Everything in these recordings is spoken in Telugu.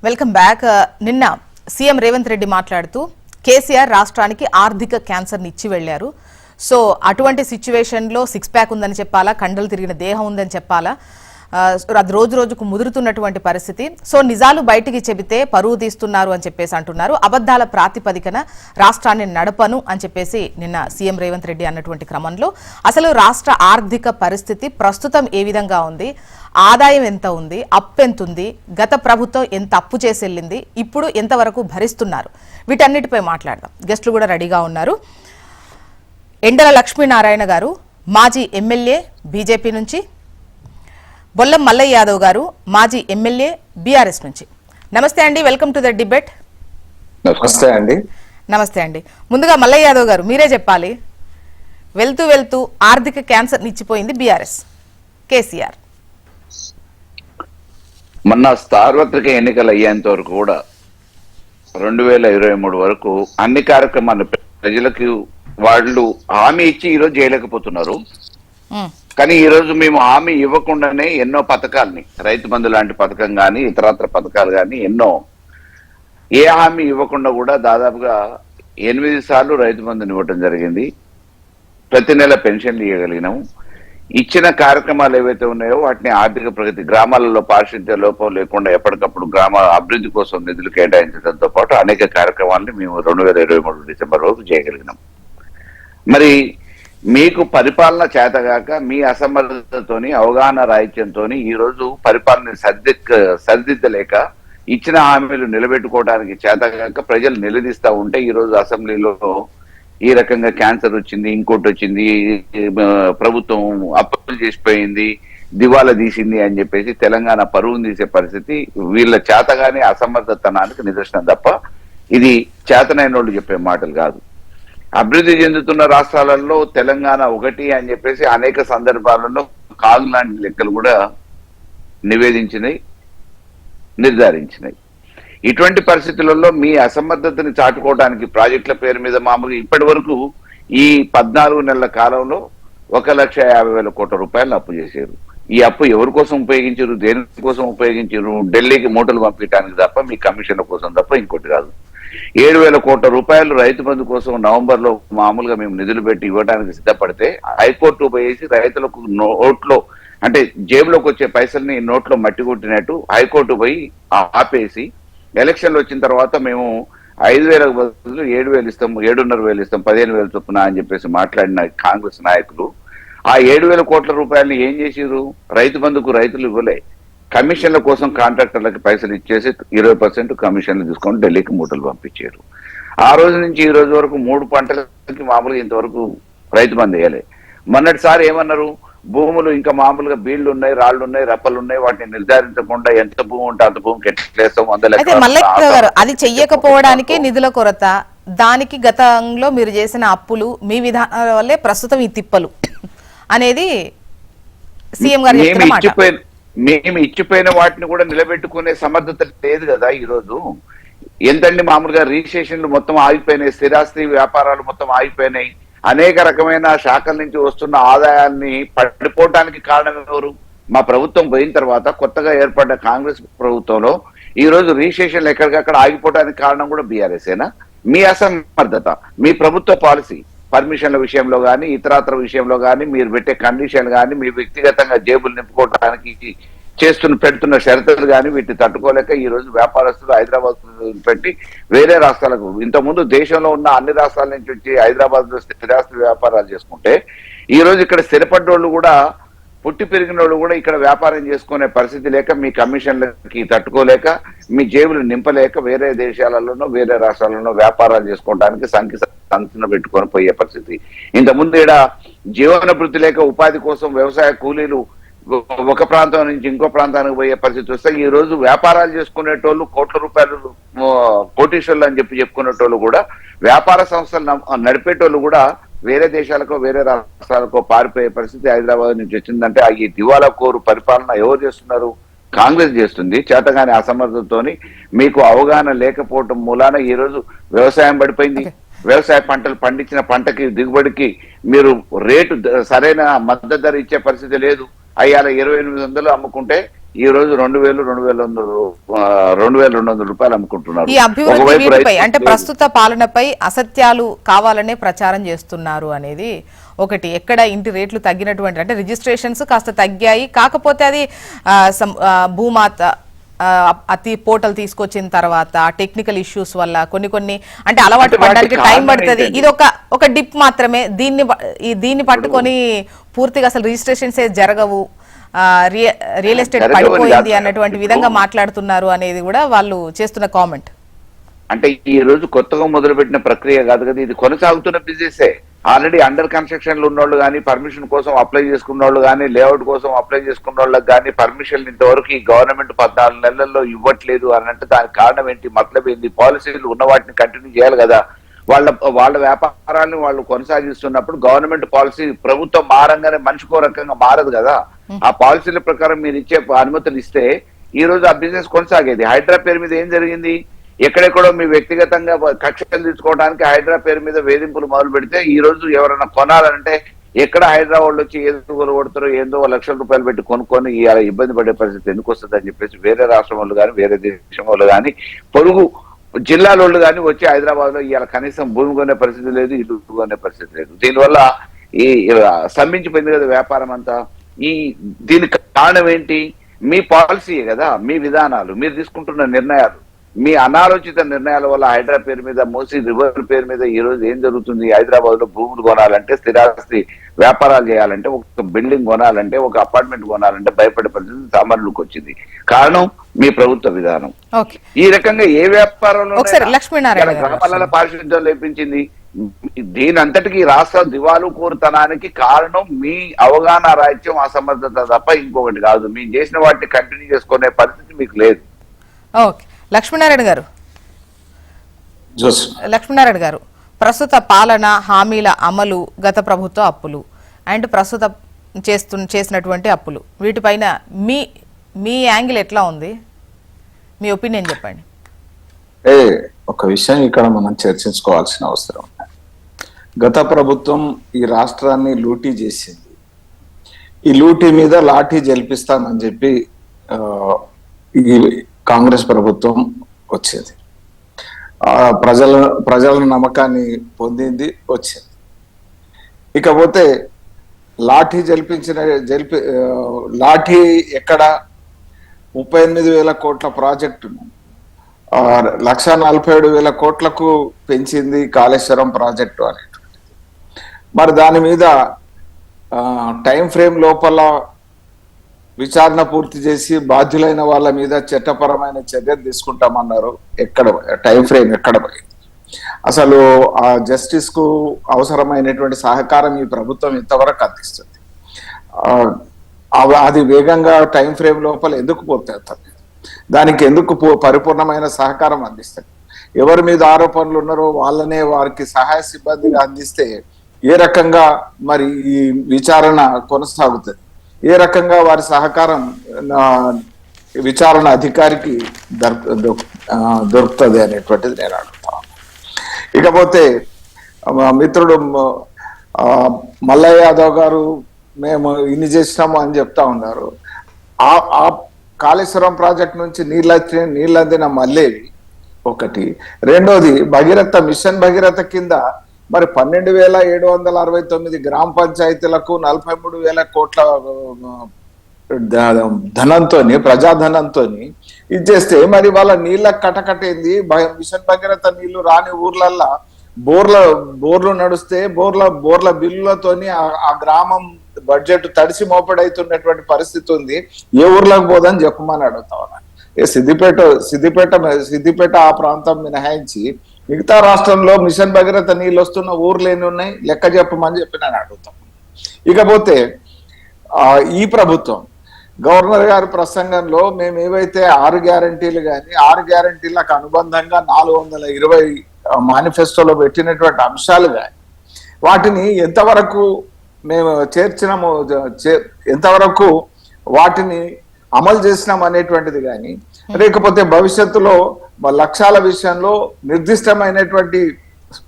Welcome back. నిన్న సీఎం రేవంత్ రెడ్డి మాట్లాడుతూ కేసీఆర్ రాష్ట్రానికి ఆర్థిక క్యాన్సర్ని ఇచ్చి వెళ్లారు. సో అటువంటి సిచ్యువేషన్లో సిక్స్ ప్యాక్ ఉందని చెప్పాలా, కండలు తిరిగిన దేహం ఉందని చెప్పాలా, అది రోజు రోజుకు ముదురుతున్నటువంటి పరిస్థితి. సో నిజాలు బయటికి చెబితే పరువు తీస్తున్నారు అని చెప్పేసి అంటున్నారు. అబద్ధాల ప్రాతిపదికన రాష్ట్రాన్ని నడపను అని చెప్పేసి నిన్న సీఎం రేవంత్ రెడ్డి అన్నటువంటి క్రమంలో అసలు రాష్ట్ర ఆర్థిక పరిస్థితి ప్రస్తుతం ఏ విధంగా ఉంది, ఆదాయం ఎంత ఉంది, అప్పు ఎంత ఉంది, గత ప్రభుత్వం ఎంత అప్పు చేసి వెళ్ళింది, ఇప్పుడు ఎంతవరకు భరిస్తున్నారు, వీటన్నిటిపై మాట్లాడదాం. గెస్టులు కూడా రెడీగా ఉన్నారు. ఎండల లక్ష్మీనారాయణ గారు, మాజీ ఎమ్మెల్యే బీజేపీ నుంచి, బొల్లం మల్లయ్య యాదవ్ గారు, మాజీ ఎమ్మెల్యే బీఆర్ఎస్ నుంచి. నమస్తే అండి, వెల్కమ్ టు ద డిబేట్. నమస్తే అండి. నమస్తే అండి. ముందుగా మల్లయ్య యాదవ్ గారు, మీరే చెప్పాలి. వెళ్తూ వెళ్తూ ఆర్థిక క్యాన్సర్ నిచ్చిపోయింది బీఆర్ఎస్, కేసీఆర్. మొన్న సార్వత్రిక ఎన్నికలు అయ్యేంత వరకు కూడా 2023 వరకు అన్ని కార్యక్రమాలు ప్రజలకు వాళ్ళు హామీ ఇచ్చి ఈరోజు చేయలేకపోతున్నారు. కానీ ఈ రోజు మేము హామీ ఇవ్వకుండానే ఎన్నో పథకాలని, రైతు బంధు లాంటి పథకం కానీ ఇతరత్ర పథకాలు కానీ ఎన్నో ఏ హామీ ఇవ్వకుండా కూడా దాదాపుగా 8 సార్లు రైతు బంధుని ఇవ్వటం జరిగింది. ప్రతి నెల పెన్షన్లు ఇవ్వగలిగినాము. ఇచ్చిన కార్యక్రమాలు ఏవైతే ఉన్నాయో వాటిని ఆర్థిక ప్రగతి, గ్రామాలలో పారిశుద్ధ్య లోపం లేకుండా ఎప్పటికప్పుడు గ్రామ అభివృద్ధి కోసం నిధులు కేటాయించడంతో పాటు అనేక కార్యక్రమాలని మేము 2023 డిసెంబర్ వరకు చేయగలిగినాం. మరి మీకు పరిపాలన చేతగాక మీ అసమర్థతతోని, అవగాహన రాహిత్యంతో ఈ రోజు పరిపాలన సరిదిద్దలేక ఇచ్చిన హామీలు నిలబెట్టుకోవడానికి చేతగాక ప్రజలు నిలదీస్తా ఉంటే ఈ రోజు అసెంబ్లీలో ఈ రకంగా క్యాన్సర్ వచ్చింది, ఇంకోటి వచ్చింది, ప్రభుత్వం అప్పులు చేసిపోయింది, దివాలా తీసింది అని చెప్పేసి తెలంగాణ పరువును తీసే పరిస్థితి వీళ్ళ చేతగానే అసమర్థతనానికి నిదర్శనం తప్ప ఇది చేతనైన వాళ్ళు చెప్పే మాటలు కాదు. అభివృద్ధి చెందుతున్న రాష్ట్రాలలో తెలంగాణ ఒకటి అని చెప్పేసి అనేక సందర్భాలలో కాదు లాంటి లెక్కలు కూడా నివేదించినాయి, నిర్ధారించినాయి. ఇటువంటి పరిస్థితులలో మీ అసమర్థతని చాటుకోవడానికి ప్రాజెక్టుల పేరు మీద మామూలుగా ఇప్పటి వరకు ఈ 14 నెలల కాలంలో 1,50,000 కోట్ల రూపాయలు అప్పు చేశారు. ఈ అప్పు ఎవరి కోసం ఉపయోగించారు, దేనికోసం ఉపయోగించారు? ఢిల్లీకి మూటలు పంపించడానికి తప్ప, మీ కమిషన్ల కోసం తప్ప ఇంకోటి కాదు. 7,000 కోట్ల రూపాయలు రైతు బంధు కోసం నవంబర్ లో మామూలుగా మేము నిధులు పెట్టి ఇవ్వడానికి సిద్ధపడితే హైకోర్టు పోయేసి రైతులకు నోట్లో అంటే జేబులోకి వచ్చే పైసల్ని నోట్లో మట్టి కొట్టినట్టు హైకోర్టు పోయి ఆపేసి ఎలక్షన్లు వచ్చిన తర్వాత మేము 5,000 బదులు 7,000 ఇస్తాం, 7,500 ఇస్తాం, 15,000 చొప్పున అని చెప్పేసి మాట్లాడిన కాంగ్రెస్ నాయకులు ఆ 7,000 కోట్ల రూపాయలని ఏం చేసిరు? రైతు బంధుకు రైతులు ఇవ్వలే, కమిషన్ల కోసం కాంట్రాక్టర్లకి పైసలు ఇచ్చేసి 20% కమిషన్లు తీసుకొని ఢిల్లీకి మూటలు పంపించారు. ఆ రోజు నుంచి ఈ రోజు వరకు 3 పంటలకి మామూలుగా ఇంతవరకు రైతు బంధు వేయలే. మొన్నటిసారి ఏమన్నారు? భూములు ఇంకా మామూలుగా బీళ్లు ఉన్నాయి, రాళ్లు ఉన్నాయి, రప్పలు ఉన్నాయి, వాటిని నిర్ధారించకుండా ఎంత భూమి ఉంటే అంత భూమికి ఎట్లేస్తాం 100 అది చెయ్యకపోవడానికి నిధుల కొరత, దానికి గతంలో మీరు చేసిన అప్పులు, మీ విధానాల వల్లే ప్రస్తుతం ఈ తిప్పలు అనేది సీఎం గారు మేము ఇచ్చిపోయిన వాటిని కూడా నిలబెట్టుకునే సమర్థత లేదు కదా. ఈ రోజు ఎంతండి మామూలుగా రిజిస్ట్రేషన్లు మొత్తం ఆగిపోయినాయి, స్థిరాస్తి వ్యాపారాలు మొత్తం ఆగిపోయినాయి, అనేక రకమైన శాఖల నుంచి వస్తున్న ఆదాయాన్ని పడిపోవడానికి కారణం ఎవరు? మా ప్రభుత్వం పోయిన తర్వాత కొత్తగా ఏర్పడ్డ కాంగ్రెస్ ప్రభుత్వంలో ఈ రోజు రిజిస్ట్రేషన్లు ఎక్కడికక్కడ ఆగిపోవడానికి కారణం కూడా బీఆర్ఎస్ఏనా? మీ అసమర్థత, మీ ప్రభుత్వ పాలసీ, పర్మిషన్ల విషయంలో కానీ ఇతరాతర విషయంలో కానీ మీరు పెట్టే కండిషన్ కానీ మీ వ్యక్తిగతంగా జేబులు నింపుకోవడానికి పెడుతున్న షరతులు కానీ వీటిని తట్టుకోలేక ఈ రోజు వ్యాపారస్తులు హైదరాబాద్ పెట్టి వేరే రాష్ట్రాలకు, ఇంతకుముందు దేశంలో ఉన్న అన్ని రాష్ట్రాల నుంచి వచ్చి హైదరాబాద్ లో స్థిరాస్తి వ్యాపారాలు చేసుకుంటే ఈ రోజు ఇక్కడ స్థిరపడ్డోళ్ళు కూడా, పుట్టి పెరిగిన వాళ్ళు కూడా ఇక్కడ వ్యాపారం చేసుకునే పరిస్థితి లేక, మీ కమిషన్లకి తట్టుకోలేక, మీ జేబులు నింపలేక వేరే దేశాలలోనో వేరే రాష్ట్రాల్లోనో వ్యాపారాలు చేసుకోవడానికి సంఖ్య పెట్టుకొని పోయే పరిస్థితి. ఇంతకుముందు ఇక్కడ జీవనభృతి లేక ఉపాధి కోసం వ్యవసాయ కూలీలు ఒక ప్రాంతం నుంచి ఇంకో ప్రాంతానికి పోయే పరిస్థితి వస్తే ఈ రోజు వ్యాపారాలు చేసుకునేటోళ్ళు కోట్ల రూపాయలు కోటీశ్వర్లు అని చెప్పుకునేటోళ్ళు కూడా, వ్యాపార సంస్థలు నడిపేటోళ్ళు కూడా వేరే దేశాలకో వేరే రాష్ట్రాలకో పారిపోయే పరిస్థితి హైదరాబాద్ నుంచి వచ్చిందంటే ఈ దివాలా కోరు పరిపాలన ఎవరు చేస్తున్నారు? కాంగ్రెస్ చేస్తుంది. చేతగాని అసమర్థతతోని, మీకు అవగాహన లేకపోవటం మూలాన ఈ రోజు వ్యవసాయం పడిపోయింది. వ్యవసాయ పంటలు పండించిన పంటకి దిగుబడికి మీరు రేటు సరైన మద్దతు ధర ఇచ్చే పరిస్థితి లేదు. అయ్యాల 2,800 అమ్ముకుంటే ఈ రోజు 2,200 రూపాయలు అమ్ముకుంటున్నారు. ఈ అభివృద్ధి ఒకవైపు వీటిపై అంటే రైతు ప్రస్తుత పాలనపై అసత్యాలు కావాలనే ప్రచారం చేస్తున్నారు అనేది ఒకటి. ఎక్కడ ఇంటి రేట్లు తగ్గినటువంటి అంటే రిజిస్ట్రేషన్స్ కాస్త తగ్గాయి, కాకపోతే అది భూమాత అతి పోర్టల్ తీసుకొచ్చిన తర్వాత టెక్నికల్ ఇష్యూస్ వల్ల కొన్ని అంటే అలవాటు పడడానికి టైం పడుతుంది. ఇది ఒక డిప్ మాత్రమే. దీన్ని పట్టుకొని పూర్తిగా అసలు రిజిస్ట్రేషన్స్ జరగవు, రియల్ ఎస్టేట్ పడిపోయింది అన్నటువంటి విధంగా మాట్లాడుతున్నారు అనేది కూడా వాళ్ళు చేస్తున్న కామెంట్. అంటే ఈ రోజు కొత్తగా మొదలుపెట్టిన ప్రక్రియ కాదు కదా, ఇది కొనసాగుతున్న బిజినెసే. ఆల్రెడీ అండర్ కన్స్ట్రక్షన్ లో ఉన్నోళ్ళు కానీ, పర్మిషన్ కోసం అప్లై చేసుకున్న వాళ్ళు కానీ, లేఅవుట్ కోసం అప్లై చేసుకున్న వాళ్ళకి కానీ పర్మిషన్లు ఇంతవరకు ఈ గవర్నమెంట్ 14 నెలల్లో ఇవ్వట్లేదు అని అంటే దానికి కారణం ఏంటి, మతలబ్ ఏంటి? పాలసీలు ఉన్న వాటిని కంటిన్యూ చేయాలి కదా. వాళ్ళ వ్యాపారాలను వాళ్ళు కొనసాగిస్తున్నప్పుడు గవర్నమెంట్ పాలసీ ప్రభుత్వం మారంగానే మనిషికో రకంగా మారదు కదా. ఆ పాలసీల ప్రకారం మీరు ఇచ్చే అనుమతులు ఇస్తే ఈ రోజు ఆ బిజినెస్ కొనసాగేది. హైడ్రా పేరు మీద ఏం జరిగింది? ఎక్కడెక్కడో మీ వ్యక్తిగతంగా కక్షలు తీసుకోవడానికి హైడ్రా పేరు మీద వేధింపులు మొదలు పెడితే ఈ రోజు ఎవరైనా కొనాలంటే ఎక్కడ హైడ్రా వాళ్ళు వచ్చి ఏదో కొనుగొడతారో ఏందో లక్షల రూపాయలు పెట్టి కొనుక్కొని ఇలా ఇబ్బంది పడే పరిస్థితి ఎందుకు వస్తుంది అని చెప్పేసి వేరే రాష్ట్రం వాళ్ళు కానీ, వేరే దేశం వాళ్ళు కానీ, పొరుగు జిల్లాలోళ్ళు కానీ వచ్చి హైదరాబాద్ లో ఇవాళ కనీసం భూమి కొనే పరిస్థితి లేదు, ఇల్లు కొనే పరిస్థితి లేదు. దీనివల్ల ఈ స్తంభించిపోయింది కదా వ్యాపారం అంతా. దీనికి కారణం ఏంటి? మీ పాలసీయే కదా, మీ విధానాలు, మీరు తీసుకుంటున్న నిర్ణయాలు, మీ అనాలోచిత నిర్ణయాల వల్ల హైడ్రా పేరు మీద, మూసీ రివర్ పేరు మీద ఈ రోజు ఏం జరుగుతుంది? హైదరాబాద్ లో భూములు కొనాలంటే, స్థిరాస్తి వ్యాపారాలు చేయాలంటే, ఒక బిల్డింగ్ కొనాలంటే, ఒక అపార్ట్మెంట్ కొనాలంటే భయపడే పరిస్థితి సామాన్యులకు వచ్చింది. కారణం మీ ప్రభుత్వ విధానం. ఈ రకంగా ఏ వ్యాపారంలో గ్రామాలలో పారిశుద్ధ్యం లేపించింది. దీని అంతటికి రాష్ట్ర దివాలు కోరుతనానికి కారణం మీ అవగాహన రాహిత్యం, అసమర్థత తప్ప ఇంకొకటి కాదు. మీరు చేసిన వాటిని కంటిన్యూ చేసుకునే పరిస్థితి మీకు లేదు. ఓకే, లక్ష్మీనారాయణ గారు, ప్రస్తుత పాలన, హామీల అమలు, గత ప్రభుత్వ అప్పులు అండ్ ప్రస్తుత చేసినటువంటి అప్పులు, వీటిపైన మీ యాంగిల్ ఎట్లా ఉంది? మీ ఒపీనియన్ చెప్పండి. ఒక విషయం ఇక్కడ మనం చర్చించుకోవాల్సిన అవసరం. గత ప్రభుత్వం ఈ రాష్ట్రాన్ని లూటీ చేసింది. ఈ లూటీ మీద లాఠీ జల్పిస్తామని చెప్పి ఈ కాంగ్రెస్ ప్రభుత్వం వచ్చేది. ప్రజల నమ్మకాన్ని పొందింది, వచ్చింది. ఇకపోతే లాఠీ లాఠీ ఎక్కడ 38,000 కోట్ల ప్రాజెక్టును 1,47,000 కోట్లకు పెంచింది కాళేశ్వరం ప్రాజెక్టు అనేటువంటిది. మరి దాని మీద టైం ఫ్రేమ్ లోపల విచారణ పూర్తి చేసి బాధ్యులైన వాళ్ళ మీద చట్టపరమైన చర్యలు తీసుకుంటామన్నారు. ఎక్కడ టైం ఫ్రేమ్ ఎక్కడ పోయింది? అసలు ఆ జస్టిస్ కు అవసరమైనటువంటి సహకారం ఈ ప్రభుత్వం ఇంతవరకు అందిస్తుంది? అది వేగంగా టైం ఫ్రేమ్ లోపల ఎందుకు పూర్తవుతుంది? దానికి ఎందుకు పరిపూర్ణమైన సహకారం అందిస్తారు? ఎవరి మీద ఆరోపణలు ఉన్నారో వాళ్ళనే వారికి సహాయ సిబ్బందిగా అందిస్తే ఏ రకంగా మరి ఈ విచారణ కొనసాగుతుంది? ఏ రకంగా వారి సహకారం విచారణ అధికారికి దొరుకుతుంది అనేటువంటిది నేను అడుగుతాను. ఇకపోతే మిత్రుడు మల్లయ్య యాదవ్ గారు మేము ఇన్ని చేసినాము అని చెప్తా ఉన్నారు. ఆ కాళేశ్వరం ప్రాజెక్ట్ నుంచి నీళ్ళందిన మల్లేవి ఒకటి. రెండోది భగీరథ మిషన్ భగీరథ కింద మరి 12,769 గ్రామ పంచాయతీలకు 43,000 కోట్ల ధనంతో, ప్రజాధనంతో ఇది చేస్తే మరి వాళ్ళ నీళ్ళకి కటకటేంది? మిషన్ భగీరథ నీళ్లు రాని ఊర్లల్లా బోర్లు నడుస్తే బోర్ల బిల్లులతోని ఆ గ్రామం బడ్జెట్ తడిసి మోపడైతున్నటువంటి పరిస్థితి ఉంది. ఏ ఊర్లోకి పోదని చెప్పమని అడుగుతా ఉన్నా. సిద్దిపేట ఆ ప్రాంతం మినహాయించి మిగతా రాష్ట్రంలో మిషన్ భగీరథ నీళ్ళు వస్తున్న ఊర్లు ఎన్ని ఉన్నాయి లెక్క చెప్పమని చెప్పి నేను అడుగుతాం. ఇకపోతే ఈ ప్రభుత్వం గవర్నర్ గారి ప్రసంగంలో మేము ఏవైతే 6 గ్యారంటీలు కానీ 6 గ్యారంటీలకు అనుబంధంగా 420 మేనిఫెస్టోలో పెట్టినటువంటి అంశాలు కానీ వాటిని ఎంతవరకు మేము చేర్చినాము, ఎంతవరకు వాటిని అమలు చేసినాం అనేటువంటిది కానీ, లేకపోతే భవిష్యత్తులో లక్ష్యాల విషయంలో నిర్దిష్టమైనటువంటి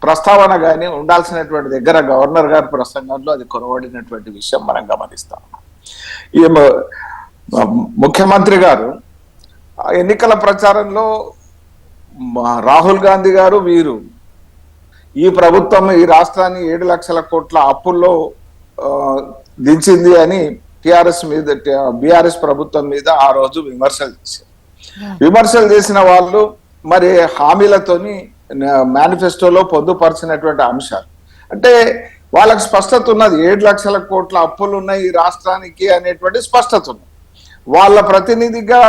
ప్రస్తావన కానీ ఉండాల్సినటువంటి దగ్గర గవర్నర్ గారి ప్రసంగంలో అది కొరవడినటువంటి విషయం మనం గమనిస్తాం. ముఖ్యమంత్రి గారు ఆ ఎన్నికల ప్రచారంలో రాహుల్ గాంధీ గారు వీరు ఈ ప్రభుత్వం ఈ రాష్ట్రాన్ని 7 లక్షల కోట్ల అప్పుల్లో ఆ, దించింది అని బీఆర్ఎస్ ప్రభుత్వం మీద ఆ రోజు విమర్శలు చేశారు. విమర్శలు చేసిన వాళ్ళు మరి హామీలతోని మేనిఫెస్టోలో పొందుపరిచినటువంటి అంశాలు అంటే వాళ్ళకి స్పష్టత ఉన్నది. 7 లక్షల కోట్ల అప్పులు ఉన్నాయి ఈ రాష్ట్రానికి అనేటువంటి స్పష్టత ఉంది. వాళ్ళ ప్రతినిధిగా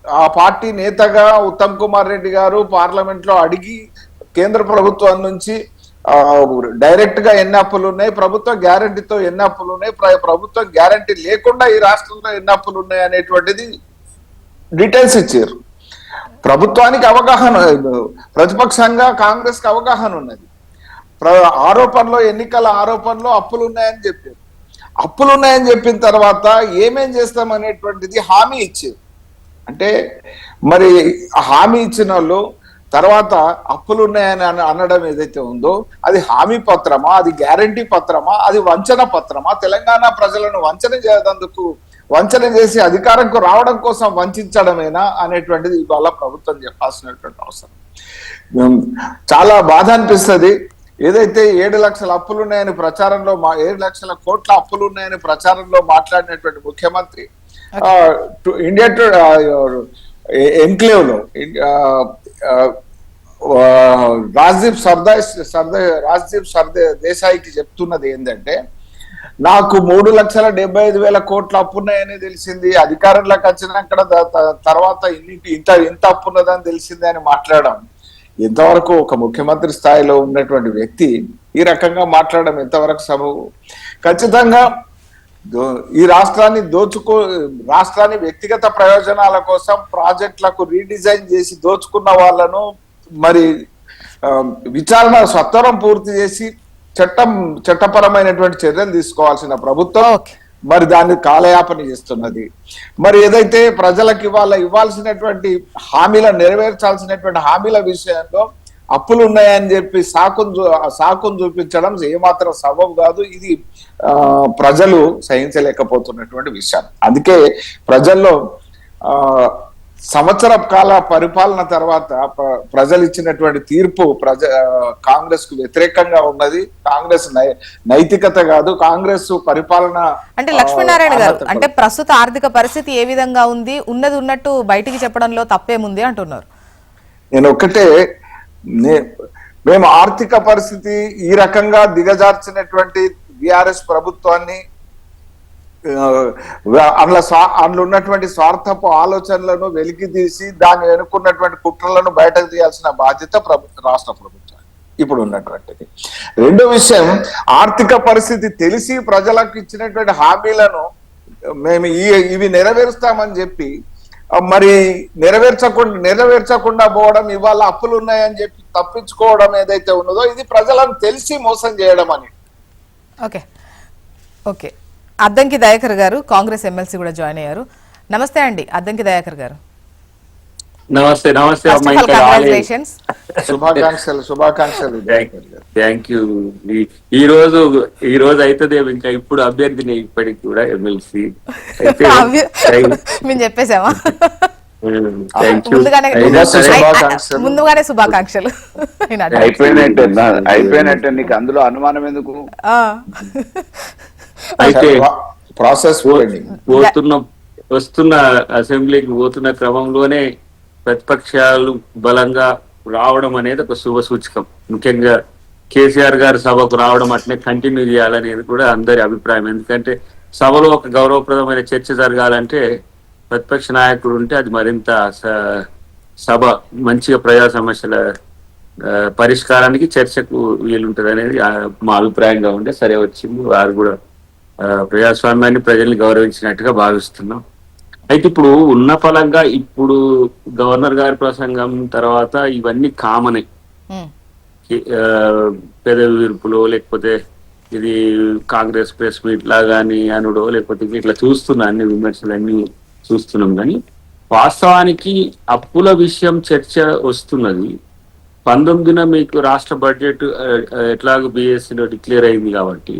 ఆ పార్టీ నేతగా ఉత్తమ్ కుమార్ రెడ్డి గారు పార్లమెంట్ లో అడిగి కేంద్ర ప్రభుత్వం నుంచి డైరెక్ట్ గా ఎన్ని అప్పులు ఉన్నాయి, ప్రభుత్వ గ్యారంటీతో ఎన్ని అప్పులు ఉన్నాయి, ప్రభుత్వం గ్యారంటీ లేకుండా ఈ రాష్ట్రంలో ఎన్ని అప్పులు ఉన్నాయి అనేటువంటిది డీటెయిల్స్ ఇచ్చారు. ప్రభుత్వానికి అవగాహన, ప్రతిపక్షంగా కాంగ్రెస్ కి అవగాహన ఉన్నది. ఆరోపణలో ఎన్నికల ఆరోపణలో అప్పులు ఉన్నాయని చెప్పారు. అప్పులు ఉన్నాయని చెప్పిన తర్వాత ఏమేం చేస్తాం అనేటువంటిది హామీ ఇచ్చేది. అంటే మరి హామీ ఇచ్చిన వాళ్ళు తర్వాత అప్పులు ఉన్నాయని అనడం ఏదైతే ఉందో అది హామీ పత్రమా, అది గ్యారంటీ పత్రమా, అది వంచన పత్రమా, తెలంగాణ ప్రజలను వంచన చేసి అధికారంకు రావడం కోసం వంచడమేనా అనేటువంటిది ఇవాళ ప్రభుత్వం చెప్పాల్సినటువంటి అవసరం. చాలా బాధ అనిపిస్తుంది. ఏదైతే 7 లక్షల అప్పులు ఉన్నాయని ప్రచారంలో 7 లక్షల కోట్ల అప్పులు ఉన్నాయని ప్రచారంలో మాట్లాడినటువంటి ముఖ్యమంత్రి ఇండియా ఎన్క్లేవ్ లో రాజ్దీప్ సర్దేశాయికి చెప్తున్నది ఏంటంటే నాకు 3,75,000 కోట్ల అప్పున్నాయని తెలిసింది, అధికారంలోకి వచ్చినాక తర్వాత ఇంత అప్పున్నదని తెలిసింది అని మాట్లాడడం ఎంతవరకు ఒక ముఖ్యమంత్రి స్థాయిలో ఉన్నటువంటి వ్యక్తి ఈ రకంగా మాట్లాడడం ఎంతవరకు సబబు? ఖచ్చితంగా ఈ రాష్ట్రాన్ని వ్యక్తిగత ప్రయోజనాల కోసం ప్రాజెక్టులకు రీడిజైన్ చేసి దోచుకున్న వాళ్ళను మరి విచారణ సత్వరం పూర్తి చేసి చట్టపరమైనటువంటి చర్యలు తీసుకోవాల్సిన ప్రభుత్వం మరి దాన్ని కాలయాపన చేస్తున్నది. మరి ఏదైతే ప్రజలకు ఇవ్వాల్సినటువంటి నెరవేర్చాల్సినటువంటి హామీల విషయంలో అప్పులు ఉన్నాయని చెప్పి సాకును చూపించడం ఏమాత్రం సబబు కాదు. ఇది ప్రజలు సహించలేకపోతున్నటువంటి విషయం. అందుకే ప్రజల్లో సంవత్సర కాల పరిపాలన తర్వాత ప్రజలు ఇచ్చినటువంటి తీర్పు కాంగ్రెస్ కు వ్యతిరేకంగా ఉన్నది. కాంగ్రెస్ నైతికత కాదు, కాంగ్రెస్ పరిపాలన. అంటే లక్ష్మీనారాయణ గారు, అంటే ప్రస్తుత ఆర్థిక పరిస్థితి ఏ విధంగా ఉంది, ఉన్నది ఉన్నట్టు బయటికి చెప్పడంలో తప్పేముంది అంటున్నారు? నేను ఒక్కటే, మేము ఆర్థిక పరిస్థితి ఈ రకంగా దిగజార్చినటువంటి బీఆర్ఎస్ ప్రభుత్వాన్ని అందులో ఉన్నటువంటి స్వార్థపు ఆలోచనలను వెలికి తీసి దాన్ని వెనుకున్నటువంటి కుట్రలను బయటకు తీయాల్సిన బాధ్యత రాష్ట్ర ప్రభుత్వం ఇప్పుడు ఉన్నటువంటిది. రెండో విషయం, ఆర్థిక పరిస్థితి తెలిసి ప్రజలకు ఇచ్చినటువంటి హామీలను మేము ఇవి నెరవేరుస్తామని చెప్పి మరి నెరవేర్చకుండా పోవడం, ఇవాళ అప్పులు ఉన్నాయని చెప్పి తప్పించుకోవడం ఏదైతే ఉన్నదో ఇది ప్రజలను తెలిసి మోసం చేయడం అని. ఓకే అద్దంకి దయాకర్ గారు కాంగ్రెస్ ఎమ్మెల్సీ కూడా జాయిన్ అయ్యారు. నమస్తే అండి అద్దంకి దయాకర్ గారు. నమస్తే. శుభాకాంక్షలు. Thank you. ఈ రోజు అవుతుంది ఇంకా, ఇప్పుడు అభ్యర్థిని ఇప్పటికి కూడా ఎమ్మెల్సీ మేము చెప్పేసామా? ముందుగానే శుభాకాంక్షలు. అయిపోయినట్టే నీకు అందులో అనుమానం ఎందుకు? అయితే ప్రాసెస్ వస్తున్న అసెంబ్లీకి పోతున్న క్రమంలోనే ప్రతిపక్షాలు బలంగా రావడం అనేది ఒక శుభ సూచకం. ముఖ్యంగా కేసీఆర్ గారు సభకు రావడం అట్లనే కంటిన్యూ చేయాలనేది కూడా అందరి అభిప్రాయం. ఎందుకంటే సభలో ఒక గౌరవప్రదమైన చర్చ జరగాలంటే ప్రతిపక్ష నాయకుడు ఉంటే అది మరింత సభ మంచిగా ప్రజా సమస్యల పరిష్కారానికి చర్చకు వీలుంటది అనేది మా అభిప్రాయంగా ఉండే సరే వచ్చింది. వారు కూడా ప్రజాస్వామ్యాన్ని ప్రజల్ని గౌరవించినట్టుగా భావిస్తున్నాం. అయితే ఇప్పుడు ఉన్న ఫలంగా ఇప్పుడు గవర్నర్ గారి ప్రసంగం తర్వాత ఇవన్నీ కామనే, పెదవి విరుపులో లేకపోతే ఇది కాంగ్రెస్ ప్రెస్ మీట్ లాగాని అనుడో లేకపోతే ఇట్లా చూస్తున్నా అన్ని విమర్శలు అన్ని చూస్తున్నాం. కానీ వాస్తవానికి అప్పుల విషయం చర్చ వస్తున్నది. 19న మీకు రాష్ట్ర బడ్జెట్ ఎట్లాగో BSCలో డిక్లేర్ అయింది కాబట్టి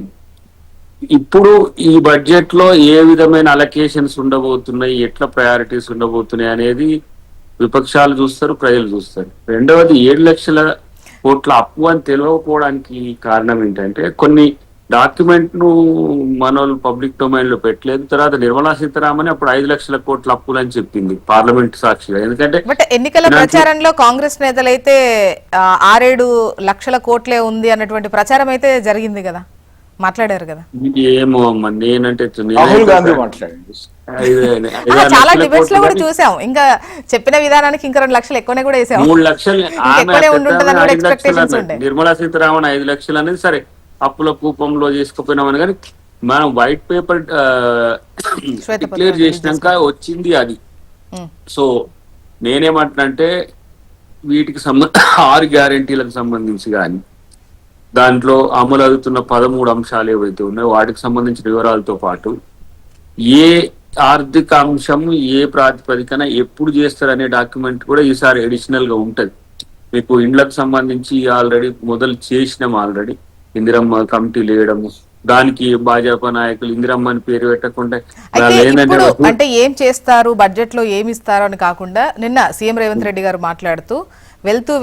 ఇప్పుడు ఈ బడ్జెట్ లో ఏ విధమైన అలొకేషన్స్ ఉండబోతున్నాయి, ఎట్లా ప్రయారిటీస్ ఉండబోతున్నాయి అనేది విపక్షాలు చూస్తారు, ప్రజలు చూస్తారు. రెండవది 7 లక్షల కోట్ల అప్పు అని తెలియకపోవడానికి కారణం ఏంటంటే కొన్ని డాక్యుమెంట్ ను మనోళ్ళు పబ్లిక్ డొమైన్ లో పెట్టలేదు. తర్వాత నిర్మలా సీతారామన్ అప్పుడు 5 లక్షల కోట్ల అప్పులు అని చెప్పింది పార్లమెంట్ సాక్షిగా. ఎందుకంటే బట్ ఎన్నికల ప్రచారంలో కాంగ్రెస్ నేతలైతే 6-7 లక్షల కోట్లే ఉంది అన్నటువంటి ప్రచారం అయితే జరిగింది కదా, మాట్లాడారు కదా. ఏమో అమ్మ, నేనంటే రాహుల్ గాంధీ మాట్లాడింది. చాలా డిబేట్స్ లో కూడా చూసాం. ఇంకా చెప్పిన విధానానికి ఇంకా 2 లక్షలు ఎక్కువనే కూడా వేసాం. 3 లక్షలు ఎక్కువనే ఉంటుందని కూడా ఎక్స్పెక్టేషన్స్ ఉండే. నిర్మలా సీతారామన్ 5 లక్షలు అనేది సరే అప్పుల కూపంలో చేసుకుపోయినామని, కానీ మనం వైట్ పేపర్ డిక్లేర్ చేసినాక వచ్చింది అది. సో నేనేమంటున్నంటే వీటికి 6 గ్యారెంటీలకు సంబంధించి కానీ దాంట్లో అమలు అవుతున్న 13 అంశాలు ఏవైతే ఉన్నాయో వాటికి సంబంధించిన వివరాలతో పాటు ఏ ఆర్థిక అంశం ఏ ప్రాతిపదికన ఎప్పుడు చేస్తారనే డాక్యుమెంట్ కూడా ఈసారి అడిషనల్ గా ఉంటది. మీకు ఇండ్లకు సంబంధించి ఆల్రెడీ మొదలు చేసినాం. ఆల్రెడీ ఇందిరమ్మ కమిటీలు వేయడము, దానికి భాజపా నాయకులు ఇందిరమ్మ అని పేరు పెట్టకుండా అంటే ఏం చేస్తారు, బడ్జెట్ లో ఏమి ఇస్తారు అని కాకుండా నిన్న సీఎం రేవంత్ రెడ్డి గారు మాట్లాడుతూ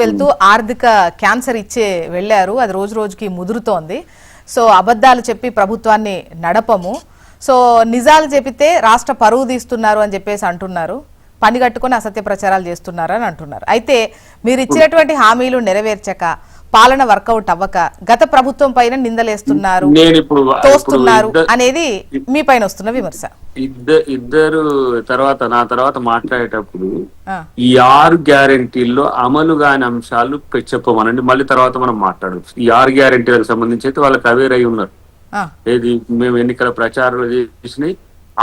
వెళ్తూ ఆర్థిక క్యాన్సర్ ఇచ్చే వెళ్ళారు, అది రోజు రోజుకి ముదురుతోంది. సో అబద్ధాలు చెప్పి ప్రభుత్వాన్ని నడపము, సో నిజాలు చెబితే రాష్ట్ర పరువు తీస్తున్నారు అని చెప్పేసి అంటున్నారు, పని కట్టుకొని అసత్య ప్రచారాలు చేస్తున్నారు అని అంటున్నారు. అయితే మీరు ఇచ్చినటువంటి హామీలు నెరవేర్చక, పాలన వర్కౌట్ అవ్వక గత ప్రభుత్వం పైన నిందలేస్తున్నారు, తోస్తున్నారు అనేది మీ పైన వస్తున్న విమర్శ. ఇద్దరు నా తర్వాత మాట్లాడేటప్పుడు ఈ 6 గ్యారెంటీల్లో అమలు కాని అంశాలు చెప్పమనండి, మళ్ళీ తర్వాత మనం మాట్లాడవచ్చు. ఈ 6 గ్యారెంటీలకు సంబంధించి అయితే వాళ్ళకి అవేర్ అయి ఉన్నారు. ఏది మేము ఎన్నికల ప్రచారాలు చేసినాయి,